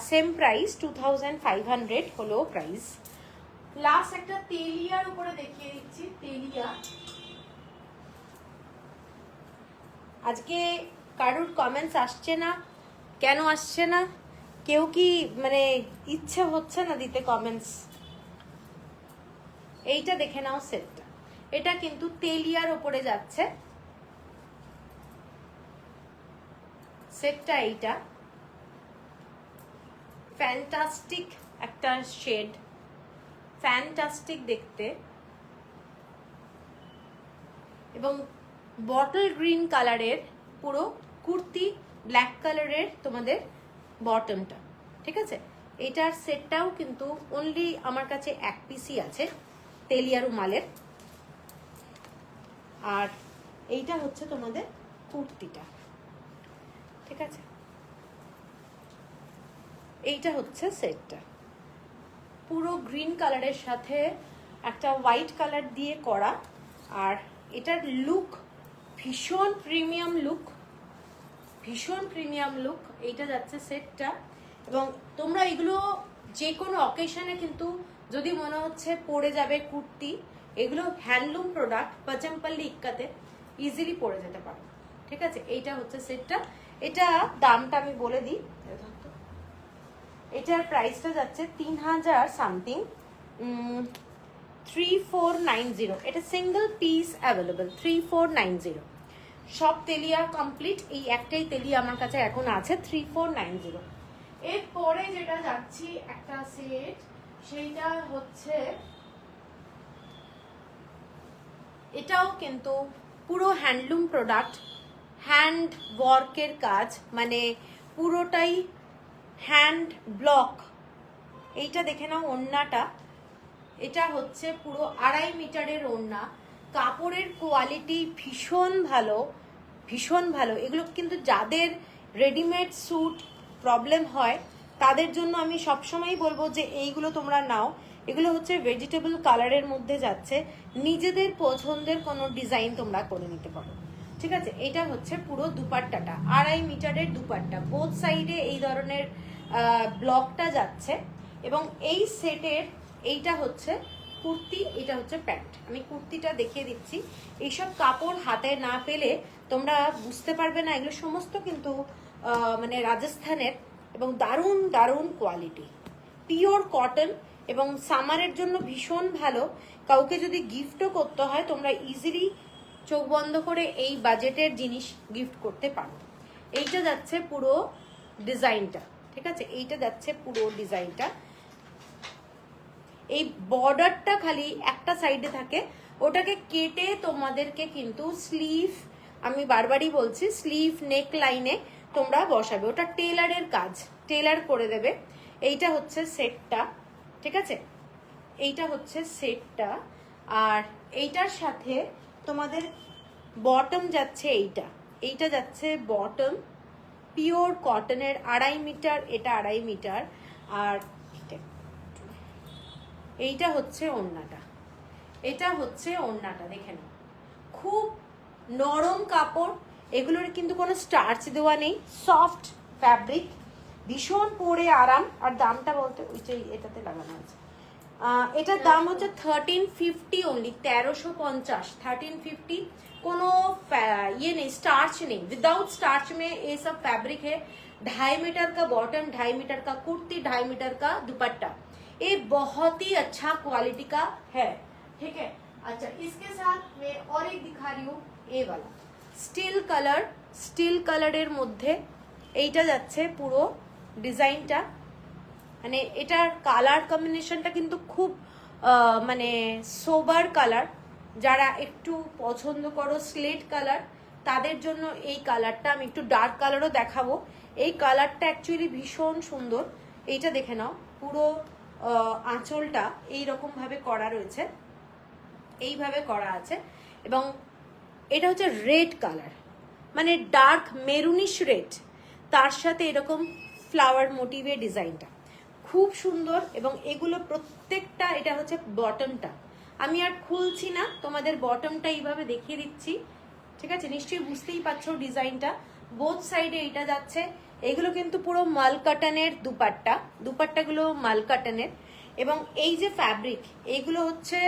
সেম প্রাইস 2500 হলো প্রাইস। লাস্ট একটা তেলিয়ার উপরে দেখিয়ে দিচ্ছি, তেলিয়া। আজকে কারুর কমেন্টস আসছে না, কেন আসছে না? কেউ কি মানে ইচ্ছে হচ্ছে না দিতে কমেন্টস? এইটা দেখে নাও সেটটা, এটা কিন্তু তেলিয়ার ওপরে যাচ্ছে সেটটা। এইটা ফ্যান্টাস্টিক একটা শেড, ফ্যান্টাস্টিক দেখতে, এবং বটল গ্রিন কালারের পুরো কুর্তি, ব্ল্যাক কালারের তোমাদের বটমটা, ঠিক আছে। এটার সেটটাও কিন্তু অনলি আমার কাছে এক পিসই আছে তেলিয়া রুমালের। আর এইটা হচ্ছে তোমাদের কুর্তিটা, ঠিক আছে। এইটা হচ্ছে সেটটা, পুরো গ্রিন কালারের সাথে একটা হোয়াইট কালার দিয়ে করা। আর এটার লুক ভীষণ প্রিমিয়াম লুক, ভীষণ প্রিমিয়াম লুক। এইটা যাচ্ছে সেটটা। এবং তোমরা এগুলো যে কোনো অকেশনে কিন্তু যদি মনে হচ্ছে পরে যাবে কুর্তি, এগুলো হ্যান্ডলুম প্রোডাক্ট, পাচমপল্লি ইক্কাতে ইজিলি পরে যেতে পারো, ঠিক আছে। এইটা হচ্ছে সেটটা। এটা দামটা আমি বলে দিই, এটার প্রাইসটা যাচ্ছে 3000 সামথিং, 3490। এটা সিঙ্গেল পিস অ্যাভেলেবল, 3490। সব তেলিয়া কমপ্লিট, এই একটাই তেলিয়া আমার কাছে এখন আছে, 3490। এরপরে যেটা যাচ্ছি একটা সেট, সেইটা হচ্ছে এটাও কিন্তু পুরো হ্যান্ডলুম প্রোডাক্ট, হ্যান্ড ওয়ার্কের কাজ, মানে পুরোটাই হ্যান্ড ব্লক। এইটা দেখে নাও ওড়নাটা, এটা হচ্ছে পুরো 2.5 মিটারের ওড়না। কাপড়ের কোয়ালিটি ভীষণ ভালো, ভীষণ ভালো। এগুলো কিন্তু যাদের রেডিমেড স্যুট প্রবলেম হয় তাদের জন্য আমি সবসময় বলবো যে এইগুলো তোমরা নাও। এগুলো হচ্ছে ভেজিটেবল কালারের মধ্যে যাচ্ছে, নিজেদের পছন্দের কোনো ডিজাইন তোমরা করে নিতে পারো, ঠিক আছে। এটা হচ্ছে পুরো দুপাট্টাটা, 2.5 মিটারের দুপাট্টা, বোথ সাইডে এই ধরনের ব্লকটা যাচ্ছে। এবং এই সেটের এইটা হচ্ছে কুর্তি, এটা হচ্ছে প্যান্ট। আমি কুর্তিটা দেখিয়ে দিচ্ছি। এইসব কাপড় হাতে না পেলে তোমরা বুঝতে পারবে না, এগুলো সমস্ত কিন্তু মানে রাজস্থানের, এবং দারুণ দারুণ কোয়ালিটি, পিওর কটন, এবং সামারের জন্য ভীষণ ভালো। কাউকে যদি গিফটও করতে হয় তোমরা ইজিলি চোখ বন্ধ করে এই বাজেটের জিনিস গিফট করতে পারো। এইটা যাচ্ছে পুরো ডিজাইনটা, ঠিক আছে। এইটা যাচ্ছে পুরো ডিজাইনটা। এই বর্ডারটা খালি একটা সাইডে থাকে, ওটাকে কেটে তোমাদেরকে কিন্তু স্লিভ, আমি বারবারই বলছি, স্লিভ নেক লাইনে তোমরা বসাবে, ওটা টেলারের কাজ, টেলার করে দেবে। এইটা হচ্ছে সেটটা, ঠিক আছে। এইটা হচ্ছে সেটটা। আর এইটার সাথে তোমাদের বটম যাচ্ছে, এইটা যাচ্ছে বটম, পিওর কটনের, 2.5 মিটার, এটা 2.5 মিটার। আর এইটা হচ্ছে ওড়নাটা, এটা হচ্ছে ওড়নাটা, দেখে নাও খুব নরম কাপড়, এগুলোর কিন্তু কোনো স্টার্চ দেওয়া নেই, সফট ফ্যাব্রিক, ভীষণ পরে আরাম। আর দামটা বলতে ওইটাই এটাতে লাগানো আছে, এটার দাম হচ্ছে 1350 অনলি, 1350, 1350। কোনো ये नहीं, स्टार्च नहीं, विदाउट स्टार्च में ये सब फैब्रिक है। 2.5 मीटर का बॉटम, 2.5 मीटर का कुर्ती, 2.5 मीटर का दुपट्टा, ये बहुत ही अच्छा क्वालिटी का है, ठीक है। अच्छा, इसके साथ मैं और एक दिखा रही हूँ, ये वाला स्टील कलर, स्टील कलर মধ্যে এইটা যাচ্ছে পুরো ডিজাইনটা। মানে এটার কালার কম্বিনেশনটা কিন্তু খুব মানে সোবার কালার, যারা একটু পছন্দ করো স্লেট কালার তাদের জন্য এই কালারটা। আমি একটু ডার্ক কালারও দেখাবো, এই কালারটা অ্যাকচুয়ালি ভীষণ সুন্দর। এইটা দেখে নাও, পুরো আঁচলটা এইরকম ভাবে করা রয়েছে, এইভাবে করা আছে। এবং এটা হচ্ছে রেড কালার, মানে ডার্ক মেরুনিশ রেড, তার সাথে এরকম ফ্লাওয়ার মোটিভের ডিজাইনটা খুব সুন্দর। এবং এগুলো প্রত্যেকটা, এটা হচ্ছে বটমটা, আমি আর খুলছি না, তোমাদের বটমটা এইভাবে দেখিয়ে দিচ্ছি, ঠিক আছে। নিশ্চয়ই বুঝতেই পারছো ডিজাইনটা, বোথ সাইডে এটা যাচ্ছে। এগুলো কিন্তু পুরো মাল কাটানের দুপাট্টা, দুপাট্টাগুলো মাল কাটানের। এবং এই যে ফ্যাব্রিক, এইগুলো হচ্ছে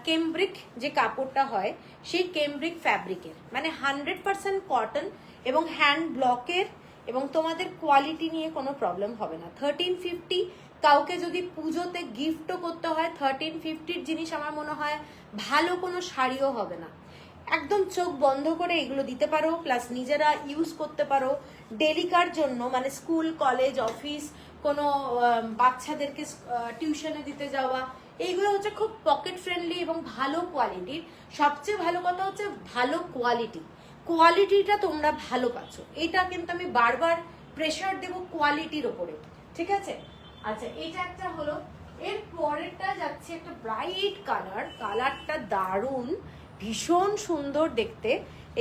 কেমব্রিক যে কাপড়টা হয়, সেই কেমব্রিক ফ্যাব্রিকের, মানে 100% কটন এবং হ্যান্ড ব্লকের, এবং তোমাদের কোয়ালিটি নিয়ে কোনো প্রবলেম হবে না। 1350, কাউকে যদি পুজোতে গিফটও করতে হয় 1350 জিনিস আমার মনে হয় ভালো কোনো শাড়িও হবে না। একদম চোখ বন্ধ করে এগুলো দিতে পারো, প্লাস নিজেরা ইউজ করতে পারো ডেলিকার জন্য, মানে স্কুল, কলেজ, অফিস, কোনো বাচ্চাদেরকে টিউশনে দিতে যাওয়া, এইগুলো হচ্ছে খুব পকেট ফ্রেন্ডলি এবং ভালো কোয়ালিটির। সবচেয়ে ভালো কথা হচ্ছে ভালো কোয়ালিটি, কোয়ালিটিটা তোমরা ভালো পাচ্ছ, এটা কিন্তু আমি বারবার প্রেশার দেবো কোয়ালিটির ওপরে, ঠিক আছে। আচ্ছা এটা একটা হলো। এর পরেরটা যাচ্ছে একটা ব্রাইট কালার, কালারটা দারুণ, ভীষণ সুন্দর দেখতে।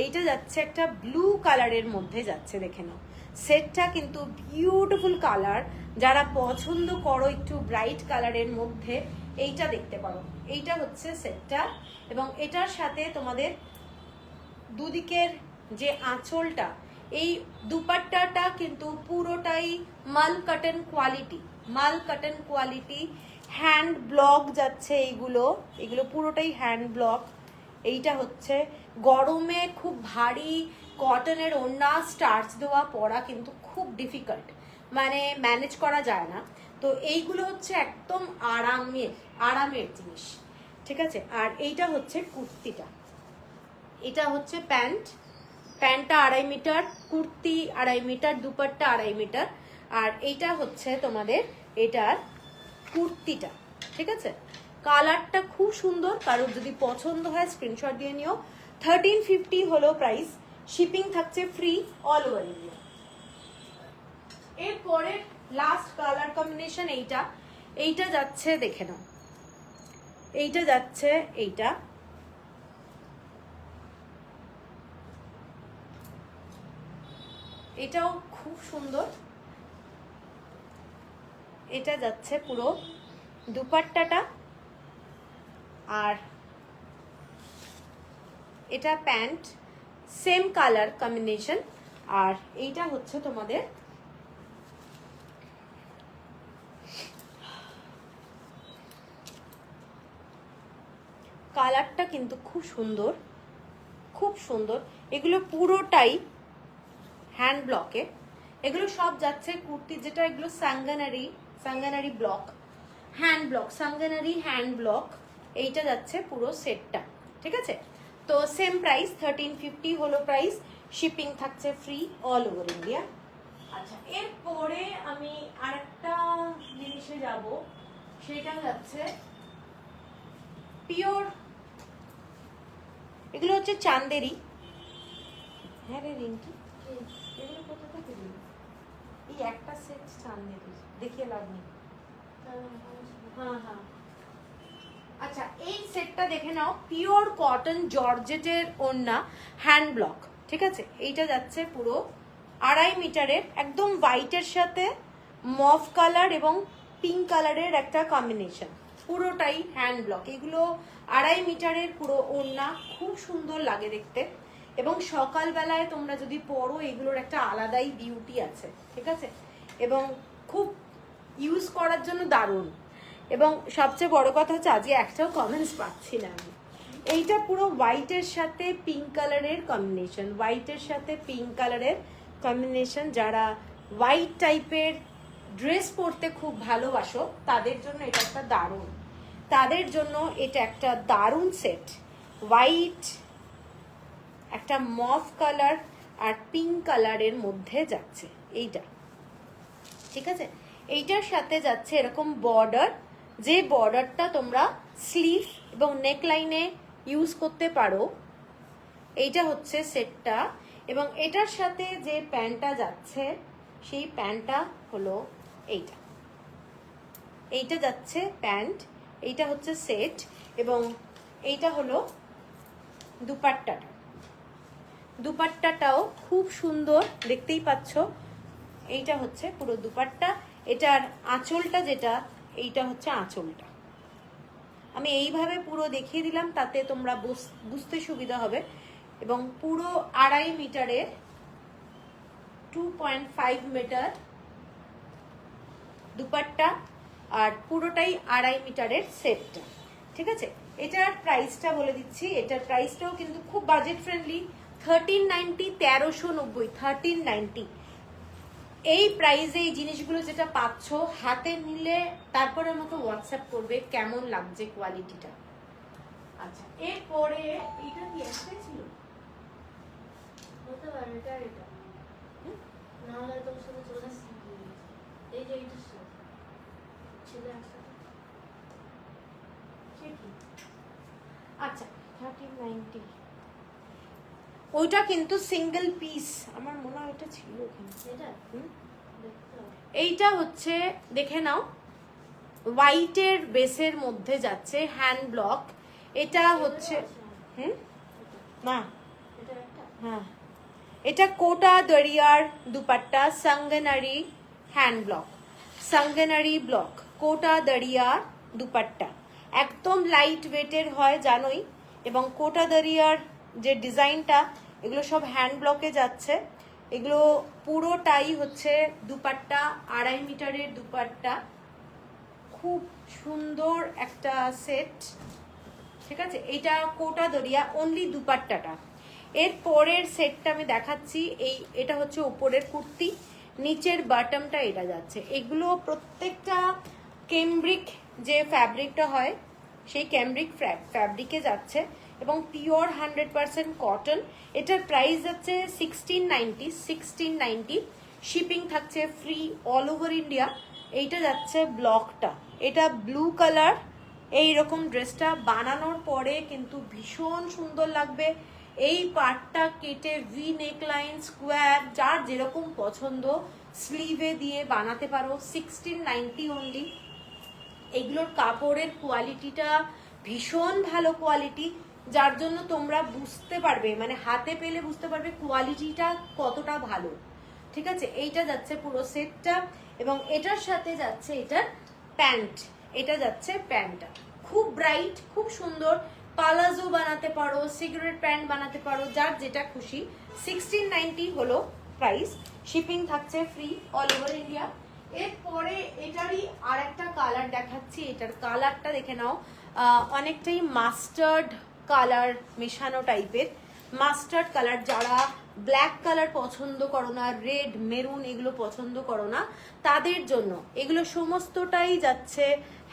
এইটা যাচ্ছে একটা ব্লু কালারের মধ্যে যাচ্ছে, দেখে নাও সেটটা কিন্তু বিউটিফুল কালার। যারা পছন্দ করো একটু ব্রাইট কালারের মধ্যে এইটা দেখতে পারো। এইটা হচ্ছে সেটটা, এবং এটার সাথে তোমাদের দুদিকের যে আঁচলটা, এই দুপাট্টাটা কিন্তু পুরোটাই মাল কটন কোয়ালিটি, মাল কটন কোয়ালিটি, হ্যান্ড ব্লক যাচ্ছে এইগুলো, এগুলো পুরোটাই হ্যান্ড ব্লক। এইটা হচ্ছে গরমে খুব ভারী কটনের ওড়না স্টার্চ দেওয়া পরা কিন্তু খুব ডিফিকাল্ট, মানে ম্যানেজ করা যায় না। তো এইগুলো হচ্ছে একদম আরামের আরামের জিনিস, ঠিক আছে। আর এইটা হচ্ছে কুর্তিটা, এটা হচ্ছে প্যান্ট, প্যান্টটা 2.5 metre, kurti 2.5 metre, dupatta 2.5 metre. আর এইটা হচ্ছে তোমাদের এটার কুর্তিটা, ঠিক আছে। কালারটা খুব সুন্দর, কারোর যদি পছন্দ হয় স্ক্রিনশট দিয়ে নিও। 1350 হলো প্রাইস, শিপিং থাকছে ফ্রি অল ওভার ইন্ডিয়া। এরপরে লাস্ট কালার কম্বিনেশন এইটা, এইটা যাচ্ছে দেখে নাও, এইটা যাচ্ছে এইটা, এটাও খুব সুন্দর। এটা যাচ্ছে পুরো দুপাট্টাটা, আর এটা প্যান্ট, সেম কালার কম্বিনেশন। আর এইটা হচ্ছে তোমাদের কালারটা কিন্তু খুব সুন্দর, খুব সুন্দর। এগুলো পুরোটাই হ্যান্ড ব্লকে, এগুলো সব যাচ্ছে কুর্তি যেটা, এগুলো Sanganeri block, hand block, Sanganeri hand block. এইটা যাচ্ছে পুরো সেটটা, ঠিক আছে। তো সেম প্রাইস 1350 হলো প্রাইস, শিপিং থাকছে ফ্রি অল ওভার ইন্ডিয়া। আচ্ছা এরপরে আমি আরেকটা জিনিসে যাব, সেটা যাচ্ছে পিওর, এগুলো হচ্ছে চান্দেরি। হ্যাঁ রে রিঙ্কি, এগুলো কোথা থেকে দিল? এই একটা সেট চান্দেরি, দেখিয়ে লাভ নেই। হ্যাঁ হ্যাঁ, আচ্ছা এই সেটটা দেখে নাও, পিওর কটন জর্জেটের ওড়না, হ্যান্ড ব্লক, ঠিক আছে। এইটা যাচ্ছে পুরো 2.5 মিটারের, একদম হোয়াইটের সাথে মফ কালার এবং পিঙ্ক কালারের একটা কম্বিনেশন, পুরোটাই হ্যান্ড ব্লক। এগুলো 2.5 মিটারের পুরো ওড়না, খুব সুন্দর লাগে দেখতে। এবং সকালবেলায় তোমরা যদি পরো, এগুলোর একটা আলাদাই বিউটি আছে, ঠিক আছে। এবং খুব ইউজ করার জন্য দারুণ। এবং সবচেয়ে বড় কথা হচ্ছে আজকে একটাও কমেন্টস পাচ্ছি না আমি। এইটা পুরো হোয়াইটের সাথে পিঙ্ক কালারের কম্বিনেশন, হোয়াইটের সাথে পিঙ্ক কালারের কম্বিনেশন। যারা হোয়াইট টাইপের ড্রেস পরতে খুব ভালোবাসো তাদের জন্য এটা একটা দারুণ, তাদের জন্য এটা একটা দারুণ সেট। হোয়াইট, একটা মফ কালার আর পিঙ্ক কালারের মধ্যে যাচ্ছে এইটা, ঠিক আছে। এইটার সাথে যাচ্ছে এরকম বর্ডার, যে বর্ডারটা তোমরা স্লিভ এবং নেকলাইনে ইউজ করতে পারো। এইটা হচ্ছে সেটটা, এবং এটার সাথে যে প্যান্টটা যাচ্ছে সেই প্যান্টটা হলো এইটা, এইটা যাচ্ছে প্যান্ট, এইটা হচ্ছে সেট। এবং এইটা হলো দুপাট্টাটা, দুপাট্টাটাও খুব সুন্দর, দেখতেই পাচ্ছ। এইটা হচ্ছে পুরো দুপাট্টা, এটার আঁচলটা যেটা, এইটা হচ্ছে আঁচলটা। আমি এইভাবে পুরো দেখিয়ে দিলাম, তাতে তোমরা বুঝতে সুবিধা হবে। এবং পুরো 2.5 মিটারের, 2.5 মিটার দুপাট্টা, আর পুরোটাই 2.5 মিটারের সেটটা, ঠিক আছে। এটার প্রাইসটা বলে দিচ্ছি, এটার প্রাইসটাও কিন্তু খুব বাজেট ফ্রেন্ডলি, 1390, 1390, 1390। এই প্রাইসে এই জিনিসগুলো যেটা পাচ্ছ, হাতে নিলে তারপরে আমাকে হোয়াটসঅ্যাপ করবে কেমন লাগছে কোয়ালিটিটা। আচ্ছা এরপরে এটা কি একটা ছিল, হতে পারে এটা এটা না হলে তোর সাথে চলে আসছি, এই যে এইটা ছিল একসাথে। আচ্ছা 1390, ওইটা কিন্তু সিঙ্গেল পিস, আমার মনে হয় এটা ছিল ওখানে। এটা হুম? দেখতে হবে। এইটা হচ্ছে দেখে নাও, হোয়াইটের বেসের মধ্যে যাচ্ছে, হ্যান্ড ব্লক। এটা হচ্ছে হুম না এটা একটা হ্যাঁ, এটা কোটা দরিয়ার দুপাট্টা, সঙ্গনারি হ্যান্ড ব্লক, সঙ্গনারি ব্লক, কোটা দরিয়ার দুপাট্টা, একদম লাইট ওয়েটের হয় জানোই। এবং কোটা দরিয়ার যে ডিজাইনটা, এগুলো সব হ্যান্ড ব্লকে যাচ্ছে। এগুলো পুরোটাই হচ্ছে দুপাট্টা, 2.5 মিটারের দুপাট্টা, খুব সুন্দর একটা সেট। ঠিক আছে, এটা কোটা দরিয়া, অনলি দুপাট্টাটা। এর পরের সেটটা আমি দেখাচ্ছি। এটা হচ্ছে উপরের কুর্তি, নিচের বাটমটা এটা যাচ্ছে। এগুলো প্রত্যেকটা ক্যামব্রিক যে ফ্যাব্রিকটা হয়, সেই ক্যামব্রিক ফ্যাব্রিকে যাচ্ছে এবং পিওর 100% কটন। এটার প্রাইস যাচ্ছে 1690। শিপিং থাকছে ফ্রি অল ওভার ইন্ডিয়া। এইটা যাচ্ছে ব্লকটা, এটা ব্লু কালার। এইরকম ড্রেসটা বানানোর পরে কিন্তু ভীষণ সুন্দর লাগবে। এই পার্টটা কেটে ভি নেকলাইন, স্কোয়ার, যার যেরকম পছন্দ স্লিভে দিয়ে বানাতে পারো। 1690 অনলি। এগুলোর কাপড়ের কোয়ালিটিটা ভীষণ ভালো কোয়ালিটি, যার জন্য তোমরা বুঝতে পারবে, মানে হাতে পেলে বুঝতে পারবে কোয়ালিটিটা কতটা ভালো। ঠিক আছে, এইটা যাচ্ছে পুরো সেটটা এবং এটার সাথে যাচ্ছে এটার প্যান্ট। এটা যাচ্ছে প্যান্টটা, খুব ব্রাইট, খুব সুন্দর। পালাজো বানাতে পারো, সিগারেট প্যান্ট বানাতে পারো, যার যেটা খুশি। 1690 হলো প্রাইস, শিপিং থাকছে ফ্রি অল ওভার ইন্ডিয়া। এরপরে এটারই আর একটা কালার দেখাচ্ছি। এটার কালারটা দেখে নাও, অনেকটাই মাস্টার্ড কালার মেশানো টাইপের। মাস্টার্ড কালার, যারা ব্ল্যাক কালার পছন্দ করো না, রেড, মেরুন এগুলো পছন্দ করো না, তাদের জন্য এগুলো সমস্তটাই যাচ্ছে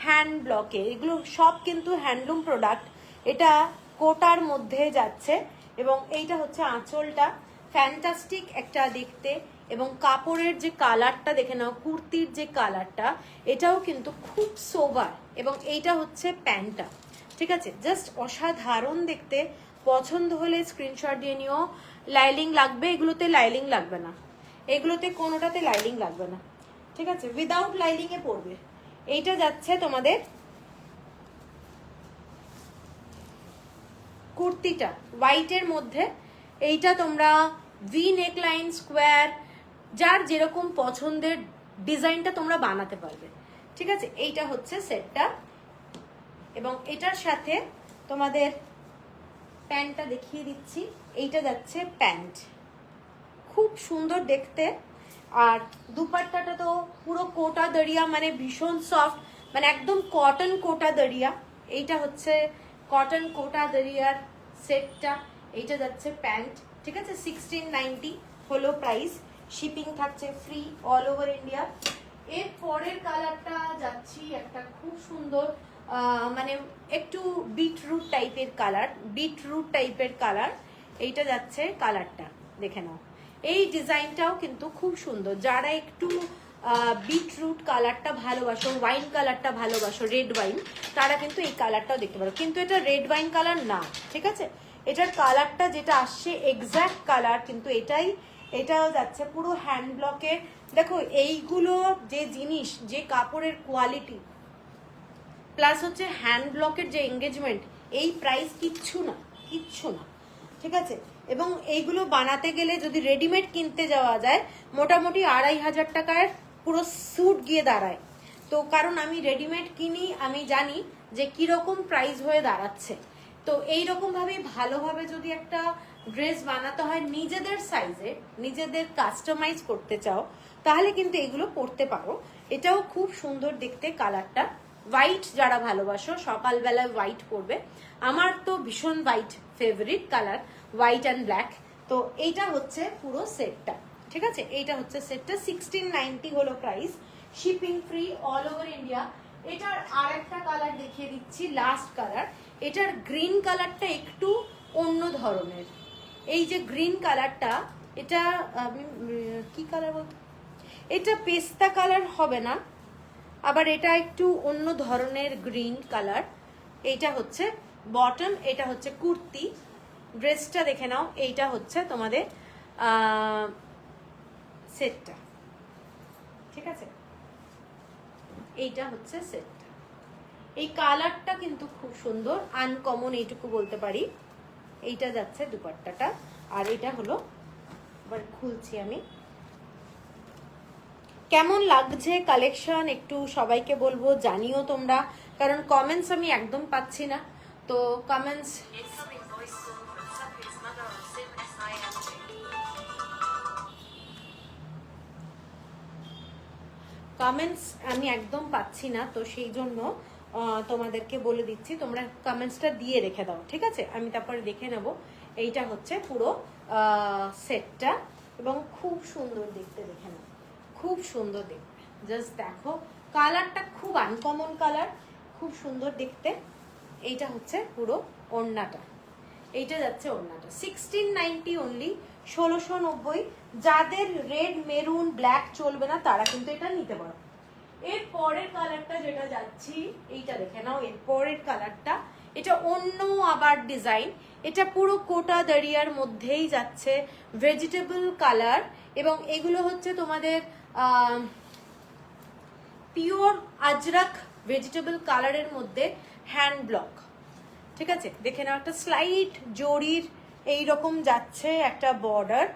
হ্যান্ড ব্লকে। এগুলো সব কিন্তু হ্যান্ডলুম প্রোডাক্ট। এটা কোটার মধ্যে যাচ্ছে এবং এইটা হচ্ছে আঁচলটা, ফ্যান্টাস্টিক একটা দেখতে। এবং কাপড়ের যে কালারটা দেখে নাও, কুর্তির যে কালারটা, এটাও কিন্তু খুব সোবার। এবং এইটা হচ্ছে প্যান্টটা। ঠিক আছে, জাস্ট অসাধারণ দেখতে। পছন্দ হলে স্ক্রিনশট দিয়ে নিও। লাইলিং লাগবে, এগুলোতে লাইলিং লাগবে না, এগুলোতে কোনোটাতে লাইলিং লাগবে না। ঠিক আছে, উইদাউট লাইলিং এ পড়বে। এইটা যাচ্ছে তোমাদের কুর্তিটা হোয়াইটের মধ্যে। এইটা তোমরা ভি নেকলাইন, স্কোয়ার, যার যেরকম পছন্দের ডিজাইনটা তোমরা বানাতে পারবে। ঠিক আছে, এইটা হচ্ছে সেটটা এবং এটার সাথে তোমাদের প্যান্টটা দেখিয়ে দিচ্ছি। এইটা যাচ্ছে প্যান্ট, খুব সুন্দর দেখতে। আর দুপাট্টাটা তো পুরো কোটা দরিয়া, মানে ভীষণ সফট, মানে একদম কটন কোটা দরিয়া। এইটা হচ্ছে কটন কোটা দরিয়ার সেটটা। এইটা যাচ্ছে প্যান্ট। ঠিক আছে, 1690 হলো প্রাইস, শিপিং থাকছে ফ্রি অল ওভার ইন্ডিয়া। এর পরের কালারটা যাচ্ছি একটা খুব সুন্দর, মানে একটু বিটরুট টাইপের কালার, বিটরুট টাইপের কালার। এইটা যাচ্ছে কালারটা দেখে নাও। এই ডিজাইনটাও কিন্তু খুব সুন্দর। যারা একটু বিটরুট কালারটা ভালোবাসো, ওয়াইন কালারটা ভালোবাসো, রেড ওয়াইন, তারা কিন্তু এই কালারটাও দেখতে পারো। কিন্তু এটা রেড ওয়াইন কালার না, ঠিক আছে, এটার কালারটা যেটা আসছে এক্স্যাক্ট কালার কিন্তু এটাই। এটাও যাচ্ছে পুরো হ্যান্ড ব্লকে। দেখো এইগুলো যে জিনিস, যে কাপড়ের কোয়ালিটি প্লাস হচ্ছে হ্যান্ড ব্লকের যে এঙ্গেজমেন্ট, এই প্রাইস কিচ্ছু না, কিচ্ছু না। ঠিক আছে, এবং এইগুলো বানাতে গেলে যদি রেডিমেড কিনতে যাওয়া যায়, মোটামুটি 2500 টাকার পুরো স্যুট গিয়ে দাঁড়ায়। তো কারণ আমি রেডিমেড কিনি, আমি জানি যে কিরকম প্রাইস হয়ে দাঁড়াচ্ছে। তো এইরকম ভাবে ভালোভাবে যদি একটা ড্রেস বানাতে হয় নিজেদের সাইজে, নিজেদের কাস্টমাইজ করতে চাও, তাহলে কিন্তু এগুলো পরতে পারো। এটাও খুব সুন্দর দেখতে কালারটা। হোয়াইট যারা ভালোবাসো, সকালবেলায় হোয়াইট পরবে, আমার তো ভীষণ white favourite colour, white and black. তো এইটা হচ্ছে পুরো সেটটা। ঠিক আছে, এইটা হচ্ছে সেটটা, 1690 হলো price, shipping free all over India. এটার আর একটা কালার দেখিয়ে দিচ্ছি, লাস্ট কালার। এটার গ্রিন কালারটা একটু অন্য ধরনের। এই যে গ্রিন কালারটা, এটা আমি কি কালার বলতো, এটা পেস্তা কালার হবে না, আবার এটা একটু অন্য ধরনের গ্রিন কালার। এইটা হচ্ছে বটম, এটা হচ্ছে কুর্তি। ড্রেসটা দেখে নাও, এইটা হচ্ছে তোমাদের সেটটা, ঠিক আছে? এইটা হচ্ছে সেটটা। এই কালারটা কিন্তু খুব সুন্দর, আনকমন এইটুকু বলতে পারি। এইটা যাচ্ছে দুপাট্টাটা, আর এটা হলো, এবার খুলছি আমি। কেমন লাগছে কালেকশন একটু সবাইকে বলবো, জানিও তোমরা, কারণ কমেন্টস আমি একদম পাচ্ছি না। তো কমেন্টস আমি একদম পাচ্ছি না, তো সেই জন্য তোমাদেরকে বলে দিচ্ছি, তোমরা কমেন্টসটা দিয়ে রেখে দাও, ঠিক আছে? আমি তারপরে দেখে নেব। এইটা হচ্ছে পুরো সেটটা, এবং খুব সুন্দর দেখতে, দেখে নাও, খুব সুন্দর দেখতে। জাস্ট দেখো, কালারটা খুব আনকমন কালার, খুব সুন্দর দেখতে। এইটা হচ্ছে পুরো ওড়নাটা, এইটা যাচ্ছে ওড়নাটা 1690 অনলি, 1690। যাদের রেড মেরুন ব্ল্যাক চলবে না তারা কিন্তু এটা নিতে পারো। এর পরের কালারটা যেটা যাচ্ছি, এইটা দেখে নাও, এর পরের কালারটা, এটা অন্য আবার ডিজাইন। এটা পুরো কোটা দাঁড়িয়ার মধ্যেই যাচ্ছে, ভেজিটেবল কালার, এবং এগুলো হচ্ছে তোমাদের পিওর আজরাক ভেজিটেবল কালারের মধ্যে হ্যান্ড ব্লক, ঠিক আছে? দেখে নাও, একটা স্লাইট জরির এইরকম যাচ্ছে একটা বর্ডার,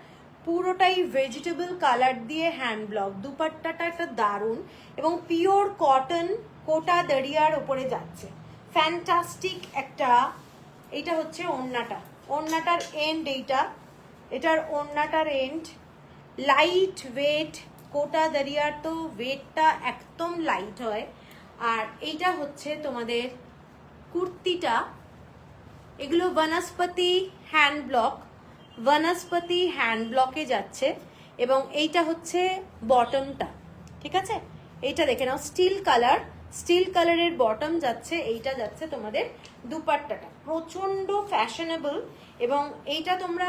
পুরোটাই ভেজিটেবল কালার দিয়ে হ্যান্ড ব্লক। দুপাট্টাটা একটা দারুণ, এবং পিওর কটন কোটা দাঁড়িয়ার ওপরে যাচ্ছে, ফ্যান্টাস্টিক একটা। এইটা হচ্ছে ওড়নাটা, ওড়নাটার এন্ড এইটা, এটার ওড়নাটার এন্ড লাইট ওয়েট, কোটা দাঁড়িয়ার তো ওয়েটটা একদম লাইট হয়। আর এইটা হচ্ছে তোমাদের কুর্তিটা, এগুলো বনস্পতি হ্যান্ড ব্লক, বনস্পতি হ্যান্ড ব্লকে যাচ্ছে, এবং এইটা হচ্ছে বটমটা, ঠিক আছে? এইটা দেখে নাও, স্টিল কালার, স্টিল কালারের বটম যাচ্ছে, এইটা যাচ্ছে তোমাদের দুপাট্টাটা, প্রচন্ড ফ্যাশনেবল, এবং এইটা তোমরা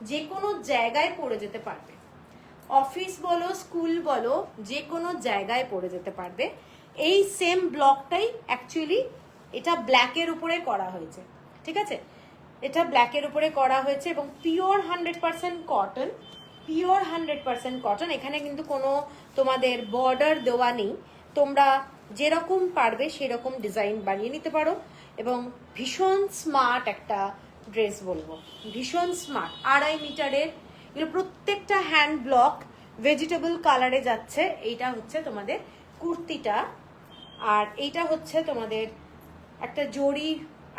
যে কোনো জায়গায় পরে যেতে পারবে, অফিস বলো স্কুল বলো যে কোনো জায়গায় পরে যেতে পারবে। এই সেম ব্লকটাই অ্যাকচুয়ালি এটা ব্ল্যাকের উপরে করা হয়েছে, ঠিক আছে? এটা ব্ল্যাকের উপরে করা হয়েছে, এবং পিওর 100% কটন, পিওর 100% কটন। এখানে কিন্তু কোনো তোমাদের বর্ডার দেওয়া নেই, তোমরা যেরকম পারবে সেরকম ডিজাইন বানিয়ে নিতে পারো, এবং ভীষণ স্মার্ট একটা ড্রেস বলবো, ভীষণ স্মার্ট। 2.5 মিটারের, এগুলো প্রত্যেকটা হ্যান্ড ব্লক ভেজিটেবল কালারে যাচ্ছে। এইটা হচ্ছে তোমাদের কুর্তিটা, আর এইটা হচ্ছে তোমাদের একটা জরি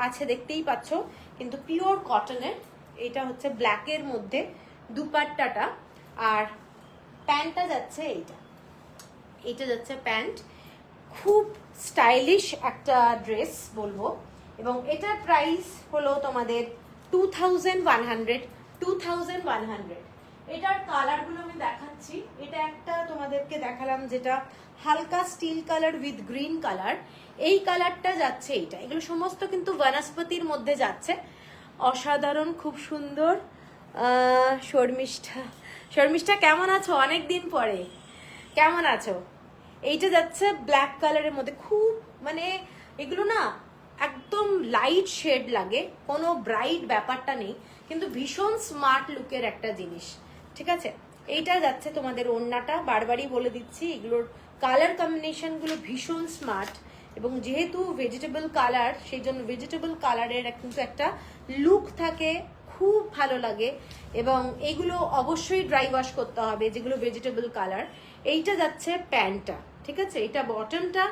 আছে দেখতেই পাচ্ছ, কিন্তু পিওর কটনের। এটা হচ্ছে ব্ল্যাকের মধ্যে দুপাট্টাটা, আর প্যান্টটা যাচ্ছে এইটা, এইটা যাচ্ছে প্যান্ট। খুব স্টাইলিশ একটা ড্রেস বলবো, এবং এটার প্রাইস হলো তোমাদের 2100, 2100। এটার কালারগুলো আমি দেখাচ্ছি। এটা একটা তোমাদেরকে দেখালাম যেটা হালকা steel colour with green colour, এই কালারটা যাচ্ছে এইটা। এগুলো সমস্ত কিন্তু বনস্পতির মধ্যে যাচ্ছে, অসাধারণ, খুব সুন্দর। শর্মিষ্ঠা, শর্মিষ্ঠা কেমন আছো? অনেক দিন পরে, কেমন আছো? এইটা যাচ্ছে ব্ল্যাক কালারের মধ্যে, খুব মানে এগুলো না একদম লাইট শেড লাগে, কোনো ব্রাইট ব্যাপারটা নেই, কিন্তু ভীষণ স্মার্ট লুকের একটা জিনিস, ঠিক আছে? এইটা যাচ্ছে তোমাদের ওড়নাটা, বারবারই বলে দিচ্ছি, এগুলোর কালার কম্বিনেশনগুলো ভীষণ স্মার্ট, এবং যেহেতু ভেজিটেবল কালার সেই জন্য ভেজিটেবল কালারের কিন্তু একটা লুক থাকে, খুব ভালো লাগে। এবং এগুলো অবশ্যই ড্রাই ওয়াশ করতে হবে যেগুলো ভেজিটেবল কালার। এইটা যাচ্ছে প্যান্টটা, ঠিক আছে? এটা বটমটা,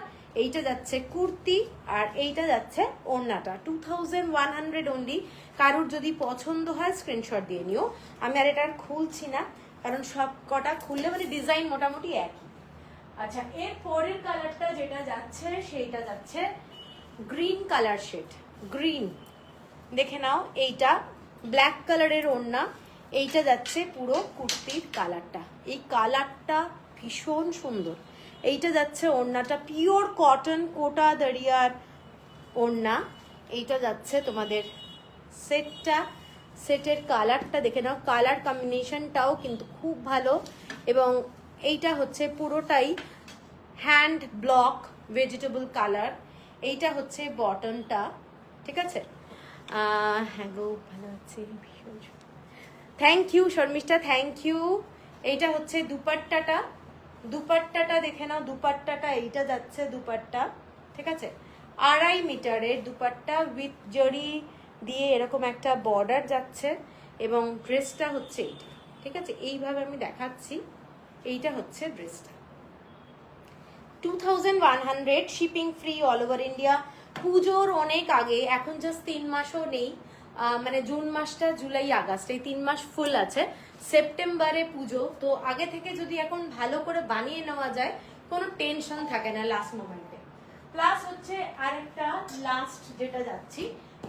এইটা যাচ্ছে কুর্তি, আর এইটা যাচ্ছে ওড়নাটা। 2100 অনলি। কারোর যদি পছন্দ হয় স্ক্রিনশট দিয়ে নিও। আমি আর এটা খুলছি না, কারণ সব কটা খুললে মানে ডিজাইন মোটামুটি একই। আচ্ছা, এর পরের কালারটা যেটা যাচ্ছে সেইটা যাচ্ছে গ্রিন কালার শেড, গ্রিন দেখে নাও। এইটা ব্ল্যাক কালারের ওড়না, এইটা যাচ্ছে পুরো কুর্তির কালারটা, এই কালারটা ভীষণ সুন্দর। এইটা যাচ্ছে ওড়নাটা, পিওর কটন কোটা দাঁড়িয়ার ওড়না। এইটা যাচ্ছে তোমাদের সেটটা, সেটের কালারটা দেখে নাও, কালার কম্বিনেশনটাও কিন্তু খুব ভালো। এবং এইটা হচ্ছে পুরোটাই হ্যান্ড ব্লক ভেজিটেবল কালার। এইটা হচ্ছে বটনটা, ঠিক আছে? হ্যাঁ গো ভালো আছি ভীষণ। Thank you Sharmishtha, thank you. এইটা হচ্ছে দুপাট্টাটা, দুপাট্টাটা দেখে নাও, দুপাট্টাটা এইটা যাচ্ছে দুপাট্টা, ঠিক আছে? 2.5 মিটারের দুপাট্টা উইথ জরি দিয়ে এরকম একটা বর্ডার যাচ্ছে, এবং ড্রেসটা হচ্ছে এইটা, ঠিক আছে? এইভাবে আমি দেখাচ্ছি, এইটা হচ্ছে ড্রেসটা। 2100, shipping free all over India. পুজোর অনেক আগে, এখন জাস্ট 3 মাসও নেই, মানে জুন মাসটা, জুলাই আগস্ট, এই 3 মাস ফুল আছে। সেপ্টেম্বরে পুজো, তো আগে থেকে যদি এখন ভালো করে বানিয়ে নেওয়া যায়, কোনো টেনশন থাকে না লাস্ট মোমেন্টে। প্লাস হচ্ছে আরেকটা লাস্ট যেটা যাচ্ছি,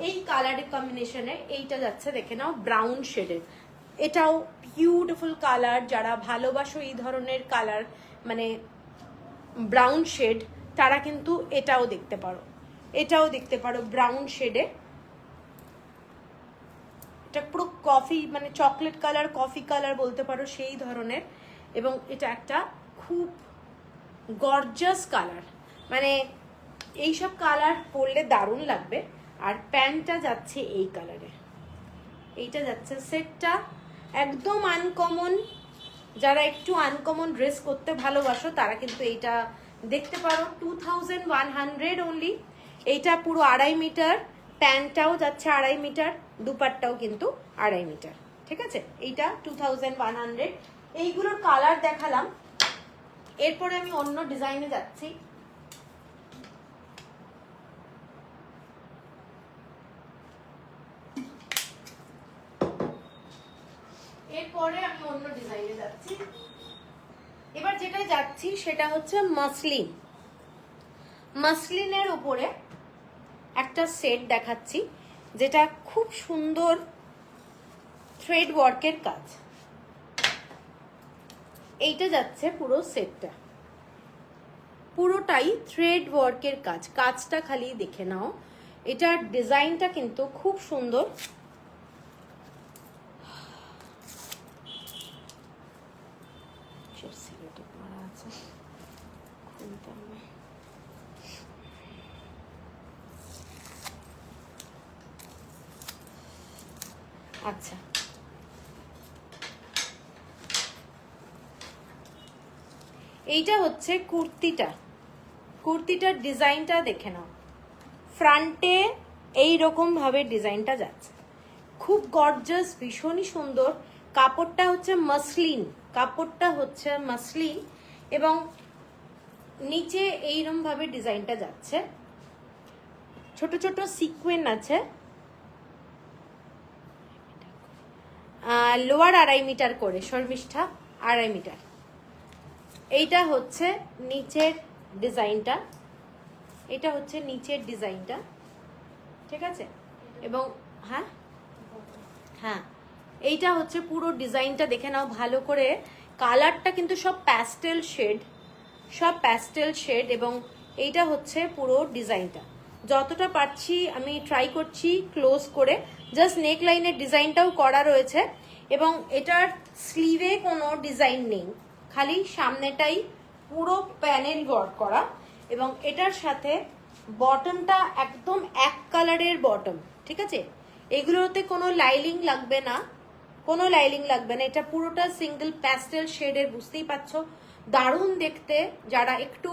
এই কালারের কম্বিনেশনে এইটা যাচ্ছে, দেখে নাও ব্রাউন শেডের। এটাও বিউটিফুল কালার, যারা ভালোবাসো এই ধরনের কালার, মানে ব্রাউন শেড, তারা কিন্তু এটাও দেখতে পারো, এটাও দেখতে পারো ব্রাউন শেডে। এটা পুরো কফি, মানে চকলেট কালার, কফি কালার বলতে পারো সেই ধরনের, এবং এটা একটা খুব গর্জাস কালার, মানে এইসব কালার পরলে দারুণ লাগবে। আর প্যান্টটা যাচ্ছে এই কালারে, এইটা যাচ্ছে সেটটা একদম আনকমন। যারা একটু আনকমন ড্রেস করতে ভালোবাসো তারা কিন্তু এইটা দেখতে পারো। 2100 অনলি। এইটা পুরো 2.5 মিটার, প্যান্টটাও যাচ্ছে 2.5 মিটার, দুপাট্টাও কিন্তু 2.5 মিটার, ঠিক আছে? এইটা 2100। এইগুলোর কালার দেখালাম, এরপরে আমি অন্য ডিজাইনে যাচ্ছি। এরপরে আমি অন্য ডিজাইনে যাচ্ছি। এবার যেটা যাচ্ছি সেটা হচ্ছে মাসলিন। মাসলিনের উপরে একটা সেট দেখাচ্ছি, যেটা খুব সুন্দর থ্রেড ওয়ার্কের কাজ। এইটা যাচ্ছে পুরো সেটটা, পুরোটাই থ্রেড ওয়ার্কের কাজ। কাজটা খালি দেখে নাও, এটার ডিজাইনটা কিন্তু খুব সুন্দর। আচ্ছা, এইটা হচ্ছে কুর্তিটা, কুর্তিটার ডিজাইনটা দেখে নাও। ফ্রন্টে এইরকম ভাবে ডিজাইনটা যাচ্ছে, খুব গর্জাস, ভীষণই সুন্দর। কাপড়টা হচ্ছে মাসলিন, কাপড়টা হচ্ছে মাসলিন, এবং নিচে এইরকম ভাবে ডিজাইনটা যাচ্ছে, ছোট ছোট সিকোয়েন্স আছে। লোয়ার 2.5 মিটার করে, শর্মিষ্ঠা 2.5 মিটার। এইটা হচ্ছে নিচের ডিজাইনটা, এটা হচ্ছে নিচের ডিজাইনটা, ঠিক আছে? এবং হ্যাঁ হ্যাঁ, এইটা হচ্ছে পুরো ডিজাইনটা দেখে নাও ভালো করে। কালারটা কিন্তু সব প্যাস্টেল শেড, সব প্যাস্টেল শেড, এবং এইটা হচ্ছে পুরো ডিজাইনটা। যতটা পারছি আমি ট্রাই করছি ক্লোজ করে, জাস্ট নেক লাইনের ডিজাইনটাও করা রয়েছে, এবং এটার স্লিভে কোনো ডিজাইন নেই, খালি সামনেটাই পুরো প্যানেল ওয়ার্ক করা। এবং এটার সাথে বটমটা একদম এক কালারের বটম, ঠিক আছে? এগুলোতে কোনো লাইলিং লাগবে না, কোনো লাইলিং লাগবে না, এটা পুরোটা সিঙ্গেল প্যাস্টেল শেডের, বুঝতেই পারছো দারুণ দেখতে। যারা একটু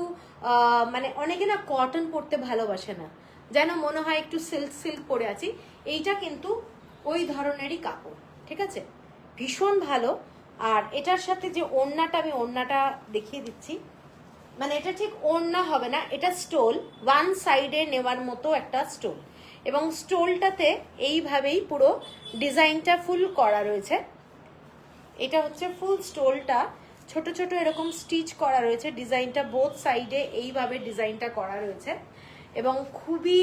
মানে অনেকে না কটন পরতে ভালোবাসে না, যেন মনে হয় একটু সিল্ক সিল্ক পরে আছি, এইটা কিন্তু ওই ধরনেরই কাপড়, ঠিক আছে? ভীষণ ভালো। আর এটার সাথে যে ওড়নাটা, আমি ওড়নাটা দেখিয়ে দিচ্ছি, মানে এটা ঠিক ওড়না হবে না, এটা স্টোল, ওয়ান সাইডে নেওয়ার মতো একটা স্টোল, এবং স্টোলটাতে এইভাবেই পুরো ডিজাইনটা ফুল করা রয়েছে। এটা হচ্ছে ফুল স্টোলটা, ছোট ছোট এরকম স্টিচ করা রয়েছে, ডিজাইনটা বোথ সাইডে এইভাবে ডিজাইনটা করা রয়েছে, এবং খুবই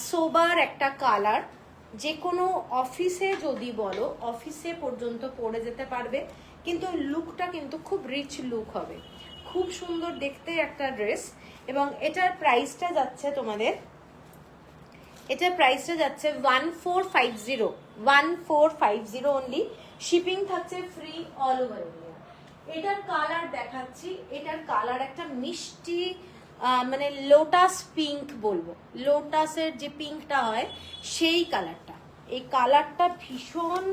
সোবার একটা কালার। যে কোনো অফিসে যদি বলো, অফিসে পর্যন্ত পরে যেতে পারবে, কিন্তু লুকটা কিন্তু খুব রিচ লুক হবে, খুব সুন্দর দেখতে একটা ড্রেস। এবং এটার প্রাইসটা যাচ্ছে তোমাদের, এটার প্রাইসটা যাচ্ছে 1450 অনলি, শিপিং থাকছে ফ্রি অল ওভার ইন্ডিয়া। এটার কালার দেখাচ্ছি, এটার কালার একটা মিষ্টি মানে লোটাস পিঙ্ক বলবো, লোটাসের যে পিঙ্কটা হয় সেই কালারটা। এই কালারটা ভীষণ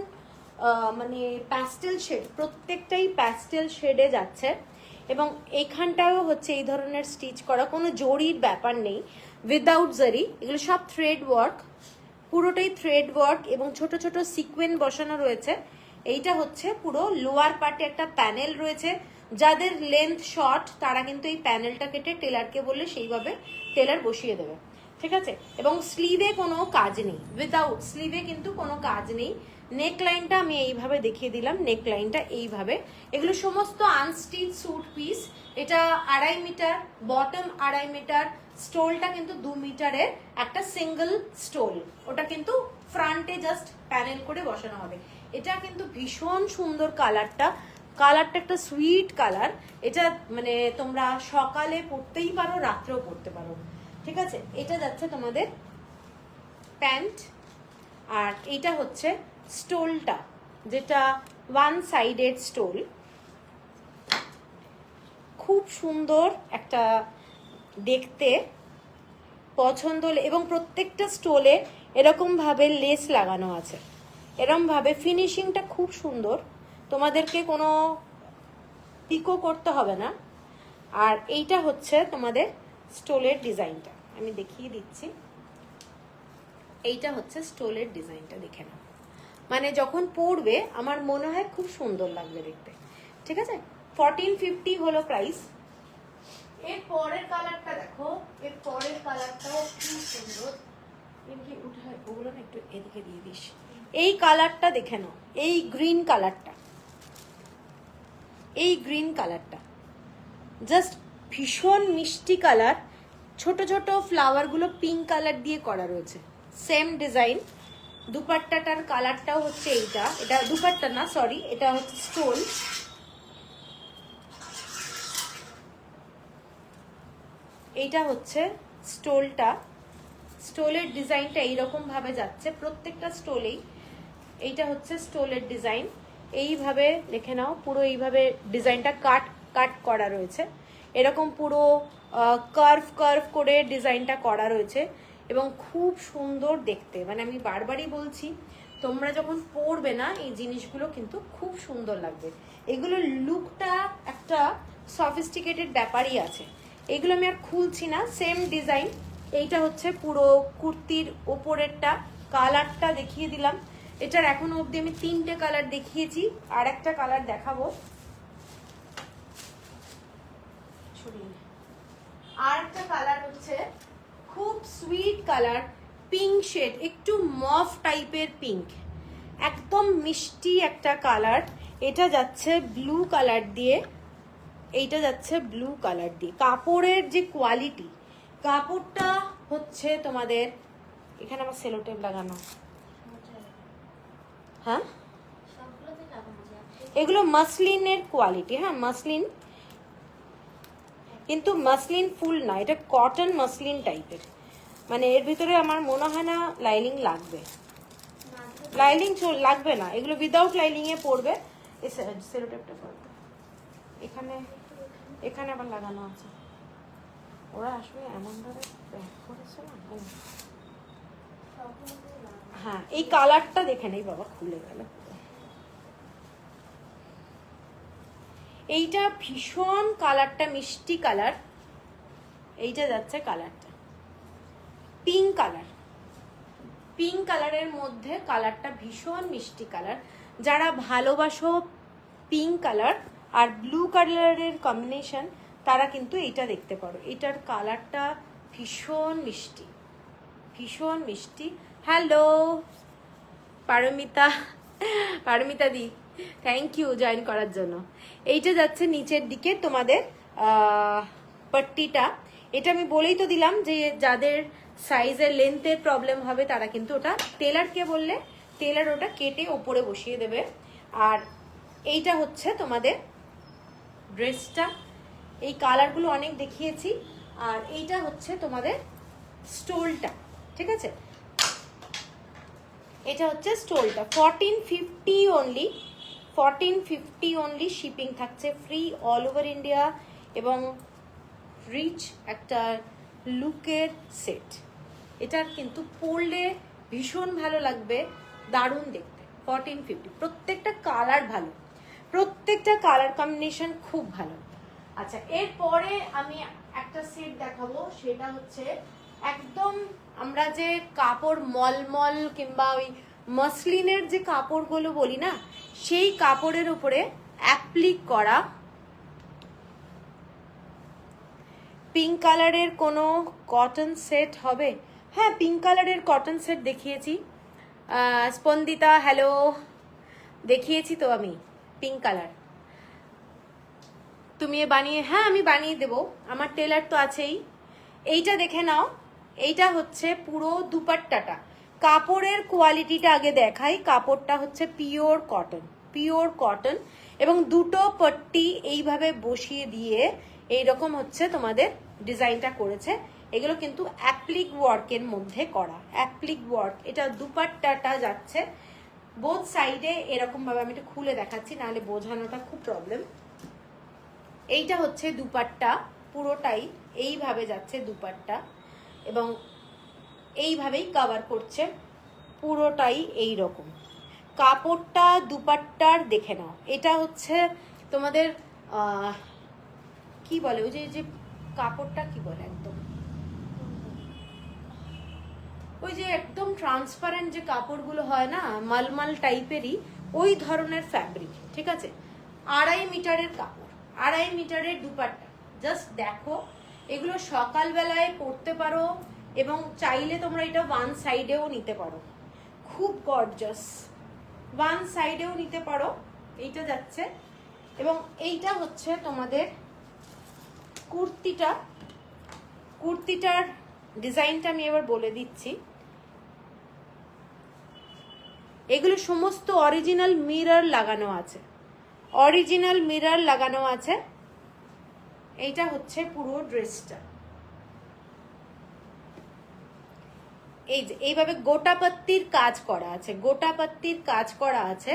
মানে প্যাস্টেল শেড, প্রত্যেকটাই প্যাস্টেল শেডে যাচ্ছে। এবং এখানটাও হচ্ছে এই ধরনের স্টিচ করা, কোনো জরির ব্যাপার নেই, উইদাউট জারি। এগুলো সব থ্রেড ওয়ার্ক, পুরোটাই থ্রেড ওয়ার্ক এবং ছোট ছোট সিকোয়েন্স বসানো রয়েছে। এইটা হচ্ছে পুরো লোয়ার পার্টে একটা প্যানেল রয়েছে। যাদের লেন্থ শর্ট তারা কিন্তু এই প্যানেলটা কেটে টেলারকে বললে সেইভাবে টেলার বসিয়ে দেবে, ঠিক আছে। এবং স্লিভে কোনো কাজ নেই, উইদাউট স্লিভে কিন্তু কোনো কাজ নেই। নেক লাইনটা আমি এইভাবে দেখিয়ে দিলাম, নেক লাইনটা এইভাবে। এগুলো সমস্ত আনস্টিচ স্যুট পিস। এটা 2.5 মিটার, বটম 2.5 মিটার, স্টোলটা কিন্তু 2 মিটারের একটা সিঙ্গেল স্টোল, ওটা কিন্তু ফ্রন্টে জাস্ট প্যানেল করে বসানো হবে। এটা কিন্তু ভীষণ সুন্দর কালারটা, কালারটা একটা সুইট কালার। এটা মানে তোমরা সকালে পরতেই পারো, রাত্রেও পরতে পারো, ঠিক আছে। এটা যাচ্ছে তোমাদের প্যান্ট, আর এইটা হচ্ছে স্টোলটা, যেটা ওয়ান সাইডেড স্টোল। খুব সুন্দর একটা দেখতে, পছন্দ। এবং প্রত্যেকটা স্টোলে এরকম ভাবে লেস লাগানো আছে, এরকম ভাবে ফিনিশিংটা খুব সুন্দর, তোমাদেরকে কোনো পিকো করতে হবে না। আর এইটা হচ্ছে তোমাদের স্টোলের ডিজাইনটা, আমি দেখিয়ে দিচ্ছি। এইটা হচ্ছে স্টোলের ডিজাইনটা, দেখে নাও। মানে যখন পরবে আমার মনে হয় খুব সুন্দর লাগবে দেখতে, ঠিক আছে। 1450 হলো প্রাইস। এর পরের কালারটা দেখো, এর পরের কালারটাও খুব সুন্দর। এমনি উঠায় ওগুলো না একটু এদিকে দিয়ে দিস। এই কালারটা দেখে নাও, এই গ্রিন কালারটা, এই গ্রিন কালারটা জাস্ট ভীষণ মিষ্টি কালার। ছোট ছোট ফ্লাওয়ার গুলো পিঙ্ক কালার দিয়ে করা রয়েছে, সেম ডিজাইন। দুপাট্টাটার কালারটাও হচ্ছে এইটা, এটা দুপাট্টা না সরি, এটা হচ্ছে স্টোল। এইটা হচ্ছে স্টোলটা, স্টোলের ডিজাইনটা এইরকম ভাবে যাচ্ছে প্রত্যেকটা স্টোলেই। এইটা হচ্ছে স্টোলের ডিজাইন, এইভাবে দেখে নাও, পুরো এইভাবে ডিজাইনটা কাট কাট করা রয়েছে, এরকম পুরো কার্ভ কার্ভ করে ডিজাইনটা করা রয়েছে এবং খুব সুন্দর দেখতে। মানে আমি বারবারই বলছি, তোমরা যখন পরবে না এই জিনিসগুলো কিন্তু খুব সুন্দর লাগবে। এগুলোর লুকটা একটা সফিস্টিকেটেড ব্যাপারই আছে। এগুলো আমি আর খুলছি না, সেম ডিজাইন। এইটা হচ্ছে পুরো কুর্তির ওপরেরটা, কালারটা দেখিয়ে দিলাম। এটার এখনো অবধি আমি 3টে কালার দেখিয়েছি, আর একটা কালার দেখাবো। আর একটা কালার হচ্ছে খুব সুইট কালার, পিঙ্ক শেড, একটু মফ টাইপের পিঙ্ক, একদম মিষ্টি একটা কালার। এটা যাচ্ছে ব্লু কালার দিয়ে, এইটা যাচ্ছে ব্লু কালার দিয়ে। কাপড়ের যে কোয়ালিটি, কাপড়টা হচ্ছে তোমাদের, এখানে আমার সেলো টেপ লাগানো, হ্যাঁ এগুলো মাসলিনের কোয়ালিটি, হ্যাঁ মাসলিন, কিন্তু মাসলিন ফুল না, এটা কটন মাসলিন টাইপের। মানে এর ভিতরে আমার মনে হয় না লাইনিং লাগবে, লাইনিং লাগবে না, এগুলো উইদাউট লাইনিং এ পড়বে। এই সেলো টেপটা পড়বে, এখানে এখানে আবার লাগানো আছে। ওরা আসলে এমন ভাবে ব্যাক করেছে না, হ্যাঁ এই কালারটা দেখে নেই বাবা, খুলে গেল। এইটা ভীষণ কালারটা মিষ্টি কালার, এইটা যাচ্ছে কালারটা পিঙ্ক কালার, পিঙ্ক কালারের মধ্যে কালারটা ভীষণ মিষ্টি কালার। যারা ভালোবাসো পিঙ্ক কালার আর ব্লু কালারের কম্বিনেশন, তারা কিন্তু এইটা দেখতে পারো। এটার কালারটা ভীষণ মিষ্টি, ভীষণ মিষ্টি। হ্যালো পারমিতা, পারমিতা দি থ্যাংক ইউ জয়েন করার জন্য। এইটা যাচ্ছে নিচের দিকে তোমাদের পট্টিটা। এটা আমি বলেই তো দিলাম যে যাদের সাইজের লেন্থের প্রবলেম হবে তারা কিন্তু ওটা টেলারকে বললে টেলার ওটা কেটে ওপরে বসিয়ে দেবে। আর এইটা হচ্ছে তোমাদের ড্রেসটা, এই কালারগুলো অনেক দেখিয়েছি। আর এইটা হচ্ছে তোমাদের স্টোলটা, ঠিক আছে। এটা হচ্ছে স্টোলটা 1450 অনলি, 1450 অনলি। শিপিং থাকছে ফ্রি অল ওভার ইন্ডিয়া এবং রিচ একটা লুকের সেট। এটার কিন্তু পরলে ভীষণ ভালো লাগবে, দারুণ দেখতে। 1450, প্রত্যেকটা কালার ভালো, প্রত্যেকটা কালার কম্বিনেশন খুব ভালো। আচ্ছা, এরপরে আমি একটা সেট দেখাবো, সেটা হচ্ছে একদম আমরা যে কাপড় মলমল কিংবা ওই মসলিনের যে কাপড়গুলো বলি না, সেই কাপড়ের উপরে অ্যাপ্লিক করা পিঙ্ক কালারের কোনো কটন সেট হবে। হ্যাঁ, পিঙ্ক কালারের কটন সেট দেখিয়েছি। স্পন্দিতা হ্যালো, দেখিয়েছি তো আমি পিঙ্ক কালার। তুমি বানিয়ে, হ্যাঁ আমি বানিয়ে দেবো, আমার টেলার তো আছেই। এইটা দেখে নাও, এইটা হচ্ছে পুরো দুপাট্টাটা। কাপড়ের কোয়ালিটিটা আগে দেখাই। কাপড়টা হচ্ছে পিওর কটন, পিওর কটন, এবং দুটো পট্টি এইভাবে বসিয়ে দিয়ে এইরকম হচ্ছে তোমাদের ডিজাইনটা করেছে। এগুলো কিন্তু অ্যাপ্লিক ওয়ার্কের মধ্যে করা, অ্যাপ্লিক ওয়ার্ক। এটা দুপাট্টাটা যাচ্ছে বোথ সাইডে এরকম ভাবে। আমি একটু খুলে দেখাচ্ছি, নাহলে বোঝানোটা খুব প্রবলেম। এইটা হচ্ছে দুপাট্টা, পুরোটাই এইভাবে যাচ্ছে দুপাট্টা, এবং এইভাবেই কভার করছে পুরোটাই এই রকম। কাপড়টা দুপাট্টার দেখে নাও। এটা হচ্ছে তোমাদের কি বলে, ওই যে কাপড়টা কি বলে, একদম ওই যে একদম ট্রান্সপারেন্ট যে কাপড়গুলো হয় না, মালমাল টাইপেরই ওই ধরনের ফ্যাব্রিক, ঠিক আছে। 2.5 মিটারের কাপড়, 2.5 মিটারের দুপাট্টা। জাস্ট দেখো, এগুলো সকালবেলায় পরতে পারো, এবং চাইলে তোমরা এটা ওয়ান সাইডেও নিতে পারো, খুব গর্জাস। ওয়ান সাইডেও নিতে পারো, এইটা যাচ্ছে। এবং এইটা হচ্ছে তোমাদের কুর্তিটা। কুর্তিটার ডিজাইনটা আমি এবার বলে দিচ্ছি। এগুলো সমস্ত অরিজিনাল মিরর লাগানো আছে, অরিজিনাল মিরর লাগানো আছে। এইটা হচ্ছে পুরো ড্রেসটা। এই যে এইভাবে গোটাপত্তির কাজ করা আছে, গোটাপত্তির কাজ করা আছে।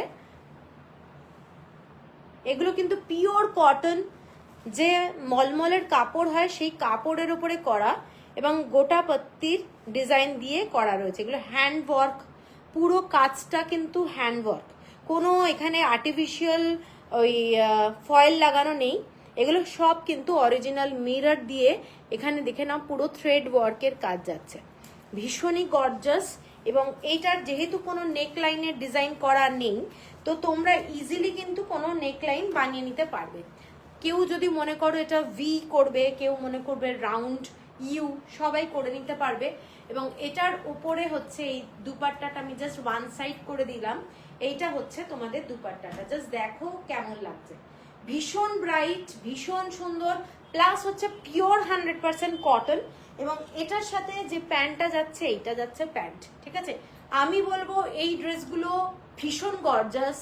এগুলো কিন্তু পিওর কটন, যে মলমলের কাপড় হয় সেই কাপড়ের উপরে করা, এবং গোটাপত্তির ডিজাইন দিয়ে করা রয়েছে। এগুলো হ্যান্ড ওয়ার্ক, পুরো কাজটা কিন্তু হ্যান্ড ওয়ার্ক, কোনো এখানে আর্টিফিশিয়াল ওই ফয়েল লাগানো নেই। এগুলো সব কিন্তু অরিজিনাল মিরর দিয়ে, এখানে দেখে নাও পুরো থ্রেড ওয়ার্কের কাজ যাচ্ছে, ভীষণই গর্জাস। এবং এইটার যেহেতু কোনো নেকলাইনের ডিজাইন করা নেই, তো তোমরা ইজিলি কিন্তু কোনো নেকলাইন বানিয়ে নিতে পারবে। কেউ যদি মনে করো এটা ভি করবে, কেউ মনে করবে রাউন্ড ইউ, সবাই করে নিতে পারবে। এবং এটার উপরে হচ্ছে এই দুপাট্টাটা আমি জাস্ট ওয়ান সাইড করে দিলাম। এইটা হচ্ছে তোমাদের দুপাট্টাটা, জাস্ট দেখো কেমন লাগছে, ভীষণ ব্রাইট, ভীষণ সুন্দর, প্লাস হচ্ছে পিওর 100% কটন। এবং এটার সাথে যে প্যান্টটা যাচ্ছে, এইটা যাচ্ছে প্যান্ট, ঠিক আছে। আমি বলবো এই ড্রেসগুলো ভীষণ গর্জাস,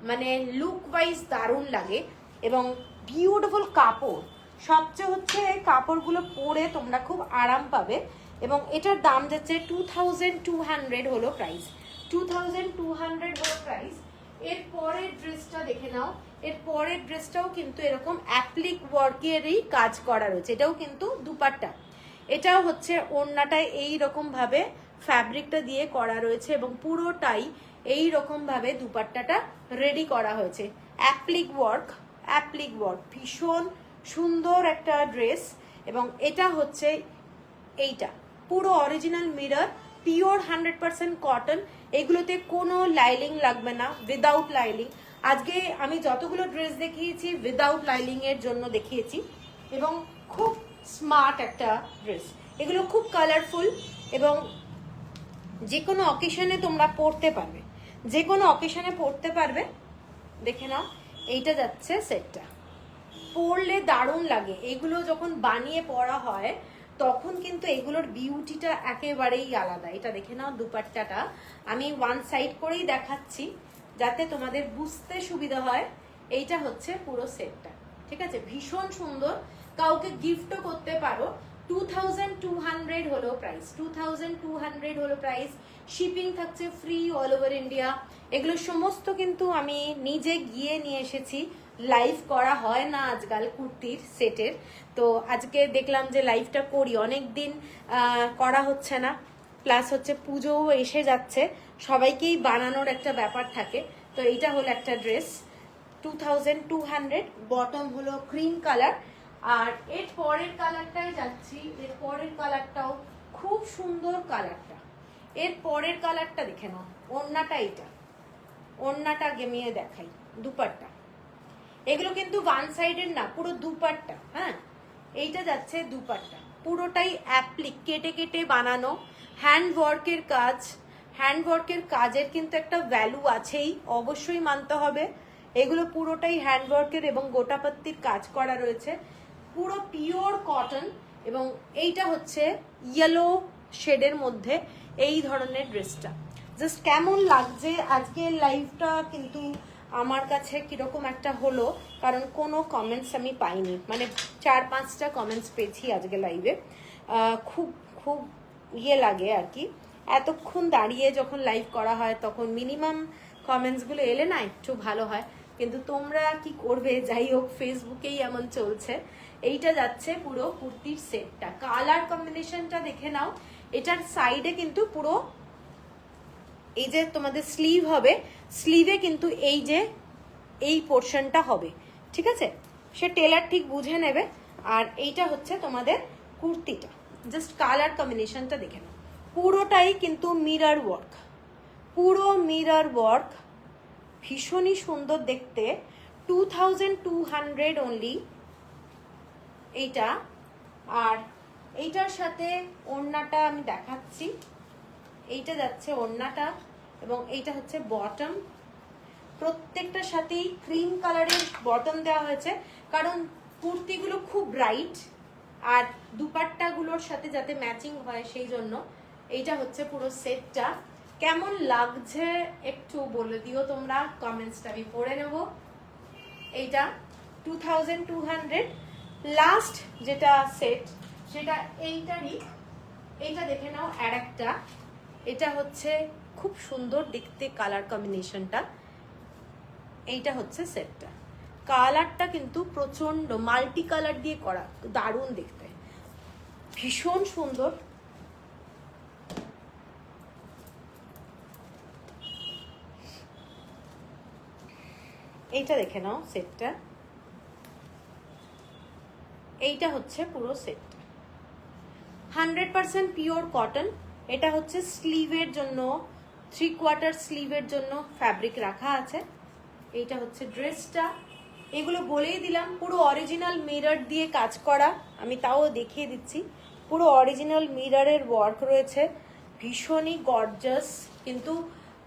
মানে লুক ওয়াইজ দারুণ লাগে, এবং বিউটিফুল কাপড়। সবচেয়ে হচ্ছে কাপড়গুলো পরে তোমরা খুব আরাম পাবে। এবং এটার দাম যাচ্ছে 2200 হলো প্রাইস, 2200 হলো প্রাইস। এর পরের ড্রেসটা দেখে নাও। এর পরের ড্রেসটাও কিন্তু এরকম অ্যাপ্লিক ওয়ার্কেরই কাজ করা রয়েছে, এটাও কিন্তু দুপাট্টা। এটাও হচ্ছে ওড়নাটায় এইরকম ভাবে ফ্যাব্রিকটা দিয়ে করা রয়েছে, এবং পুরোটাই এইরকম ভাবে দুপাট্টাটা রেডি করা হয়েছে। অ্যাপ্লিক ওয়ার্ক, অ্যাপ্লিক ওয়ার্ক, ভীষণ সুন্দর একটা ড্রেস। এবং এটা হচ্ছে এইটা পুরো অরিজিনাল মিরর, পিওর 100% কটন। এগুলোতে কোনো লাইলিং লাগবে না, উইদাউট লাইলিং। আজকে আমি যতগুলো ড্রেস দেখিয়েছি উইদাউট লাইলিং এর জন্য দেখিয়েছি, এবং খুব স্মার্ট একটা ড্রেস। এগুলো খুব কালারফুল, এবং যে কোনো অকেশনে তোমরা পরতে পারবে, যে কোনো অকেশনে পরতে পারবে। দেখে নাও, এইটা যাচ্ছে সেটটা, পরলে দারুণ লাগে। এগুলো যখন বানিয়ে পরা হয় তখন কিন্তু এগুলোর বিউটিটা একেবারেই আলাদা। এটা দেখে নাও দুপাট্টাটা, আমি ওয়ান সাইড করেই দেখাচ্ছি যাতে তোমাদের বুঝতে সুবিধা হয়। এইটা হচ্ছে পুরো সেটটা, ঠিক আছে, ভীষণ সুন্দর। কাউকে গিফটও করতে পারো। 2200 হলো প্রাইস, 2200 হলো প্রাইস। শিপিং থাকছে ফ্রি অল ওভার ইন্ডিয়া। এগুলো সমস্ত কিন্তু আমি নিজে গিয়ে নিয়ে এসেছি, লাইভ করা হয় না আজকাল কুর্তির সেটের। তো আজকে দেখলাম যে লাইভটা করি, অনেক দিন করা হচ্ছে না, প্লাস হচ্ছে পুজোও এসে যাচ্ছে, সবাইকেই বানানোর একটা ব্যাপার থাকে। তো এইটা হলো একটা ড্রেস 2200, বটম হলো ক্রিম কালার। আর এর পরের কালারটাই যাচ্ছি, এর পরের কালারটাও খুব সুন্দর কালারটা। এর পরের কালারটা দেখে নাও, ওড়নাটা এইটা, ওড়নাটা গেমিয়ে দেখাই, দুপাট্টা। এগুলো কিন্তু ওয়ান সাইডের না, পুরো দুপাট্টা। হ্যাঁ, এইটা যাচ্ছে দুপাট্টা, পুরোটাই অ্যাপ্লিক কেটে কেটে বানানো, হ্যান্ড ওয়ার্কের কাজ। হ্যান্ড ওয়ার্কের কাজের কিন্তু একটা ভ্যালু আছেই, অবশ্যই মানতে হবে। এগুলো পুরোটাই হ্যান্ড ওয়ার্কের এবং গোটাপাত্তির কাজ করা রয়েছে, পুরো পিওর কটন। এবং এইটা হচ্ছে ইয়েলো শেডের মধ্যে এই ধরনের ড্রেসটা। জাস্ট কেমন লাগছে আজকের লাইভটা কিন্তু আমার কাছে কিরকম একটা হলো, কারণ কোনো কমেন্টস আমি পাইনি, মানে 4-5টা কমেন্টস পেয়েছি আজকে লাইভে। খুব খুব ইয়ে লাগে আর কি, এতক্ষণ দাঁড়িয়ে যখন লাইভ করা হয় তখন মিনিমাম কমেন্টসগুলো এলে না একটু ভালো হয়, কিন্তু তোমরা কি করবে, যাই হোক ফেসবুকেই এমন চলছে। এইটা যাচ্ছে পুরো কুর্তির সেটটা, কালার কম্বিনেশনটা দেখে নাও। এটার সাইডে কিন্তু পুরো এই যে তোমাদের স্লিভ হবে, স্লিভে কিন্তু এই যে এই পোর্শনটা হবে, ঠিক আছে, সে টেলার ঠিক বুঝে নেবে। আর এইটা হচ্ছে তোমাদের কুর্তিটা, জাস্ট কালার কম্বিনেশনটা দেখে নাও, পুরোটাই কিন্তু মিরর ওয়ার্ক, পুরো মিরর ওয়ার্ক, ভীষণই সুন্দর দেখতে। 2200 অনলি এইটা। আর এইটার সাথে ওড়নাটা আমি দেখাচ্ছি, এইটা যাচ্ছে ওড়নাটা এবং এইটা হচ্ছে বটম। প্রত্যেকটার সাথেই ক্রিম কালারের বটম দেওয়া হয়েছে, কারণ কুর্তিগুলো খুব ব্রাইট আর দুপাট্টাগুলোর সাথে যাতে ম্যাচিং হয় সেই জন্য। এইটা হচ্ছে পুরো সেটটা। কেমন লাগছে একটু বলে দিও তোমরা, কমেন্টসটা আমি পড়ে নেব। এইটা 2200। লাস্ট যেটা সেট সেটা এইটারই, এইটা দেখে নাও আর একটা। এটা হচ্ছে খুব সুন্দর দেখতে কালার কম্বিনেশনটা। এইটা হচ্ছে সেটটা, কালারটা কিন্তু প্রচন্ড মাল্টি কালার দিয়ে করা, দারুণ দেখতে, ভীষণ সুন্দর। এইটা দেখে নাও সেটটা, এইটা হচ্ছে পুরো সেটটা 100% পিওর কটন। এটা হচ্ছে স্লিভের জন্য, 3/4 স্লিভের জন্য ফ্যাব্রিক রাখা আছে। এইটা হচ্ছে ড্রেসটা। এগুলো বলেই দিলাম, পুরো অরিজিনাল মিরর দিয়ে কাজ করা, আমি তাও দেখিয়ে দিচ্ছি, পুরো অরিজিনাল মিররের ওয়ার্ক রয়েছে, ভীষণই গর্জাস, কিন্তু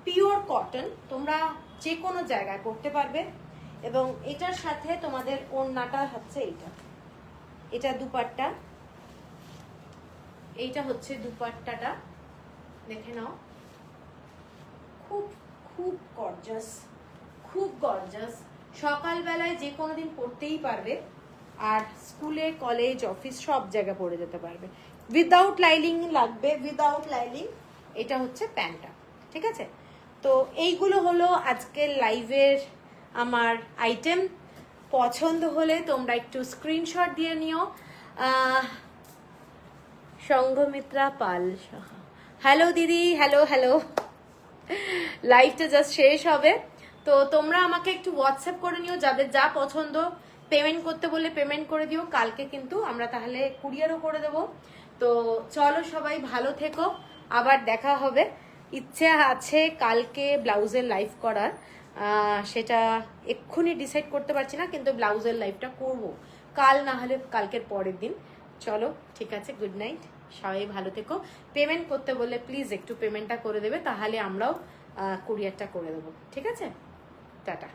পিওর কটন, তোমরা যে কোনো জায়গায় পরতে পারবে। এবং এটার সাথে তোমাদের ওড়নাটা হচ্ছে এইটা, এটা দুপাট্টা, এইটা হচ্ছে দুপাট্টাটা দেখে নাও, খুব খুব গর্জাস, খুব গর্জাস। সকালবেলায় যে কোনো দিন পড়তেই পারবে, আর স্কুলে কলেজ অফিস সব জায়গায় পরে যেতে পারবে, উইদাউট লাইনিং লাগবে, উইদাউট লাইনিং। এটা হচ্ছে প্যান্টটা, ঠিক আছে। তো এইগুলো হলো আজকের লাইভের আমার আইটেম। পছন্দ হলে তোমরা একটু স্ক্রিনশট দিয়ে নিও। সংঘমিত্রা পাল, হ্যালো দিদি, হ্যালো হ্যালো, লাইভটা জাস্ট শেষ হবে, তো তোমরা আমাকে একটু হোয়াটসঅ্যাপ করে নিও, যাদের যা পছন্দ, পেমেন্ট করতে বললে পেমেন্ট করে দিও, কালকে কিন্তু আমরা তাহলে কুরিয়ারও করে দেব। তো চলো সবাই ভালো থেকো, আবার দেখা হবে। ইচ্ছে আছে কালকে ব্লাউজের লাইভ করার, সেটা এক্ষুনি ডিসাইড করতে পারছি না, কিন্তু ব্লাউজের লাইভটা করব কাল, না হলে কালকের পরের দিন। চলো ঠিক আছে, গুড নাইট, সবাই ভালো থেকো। পেমেন্ট করতে বললে প্লিজ একটু পেমেন্টটা করে দেবে, তাহলে আমরাও কুরিয়ারটা করে দেবো, ঠিক আছে, টাটা।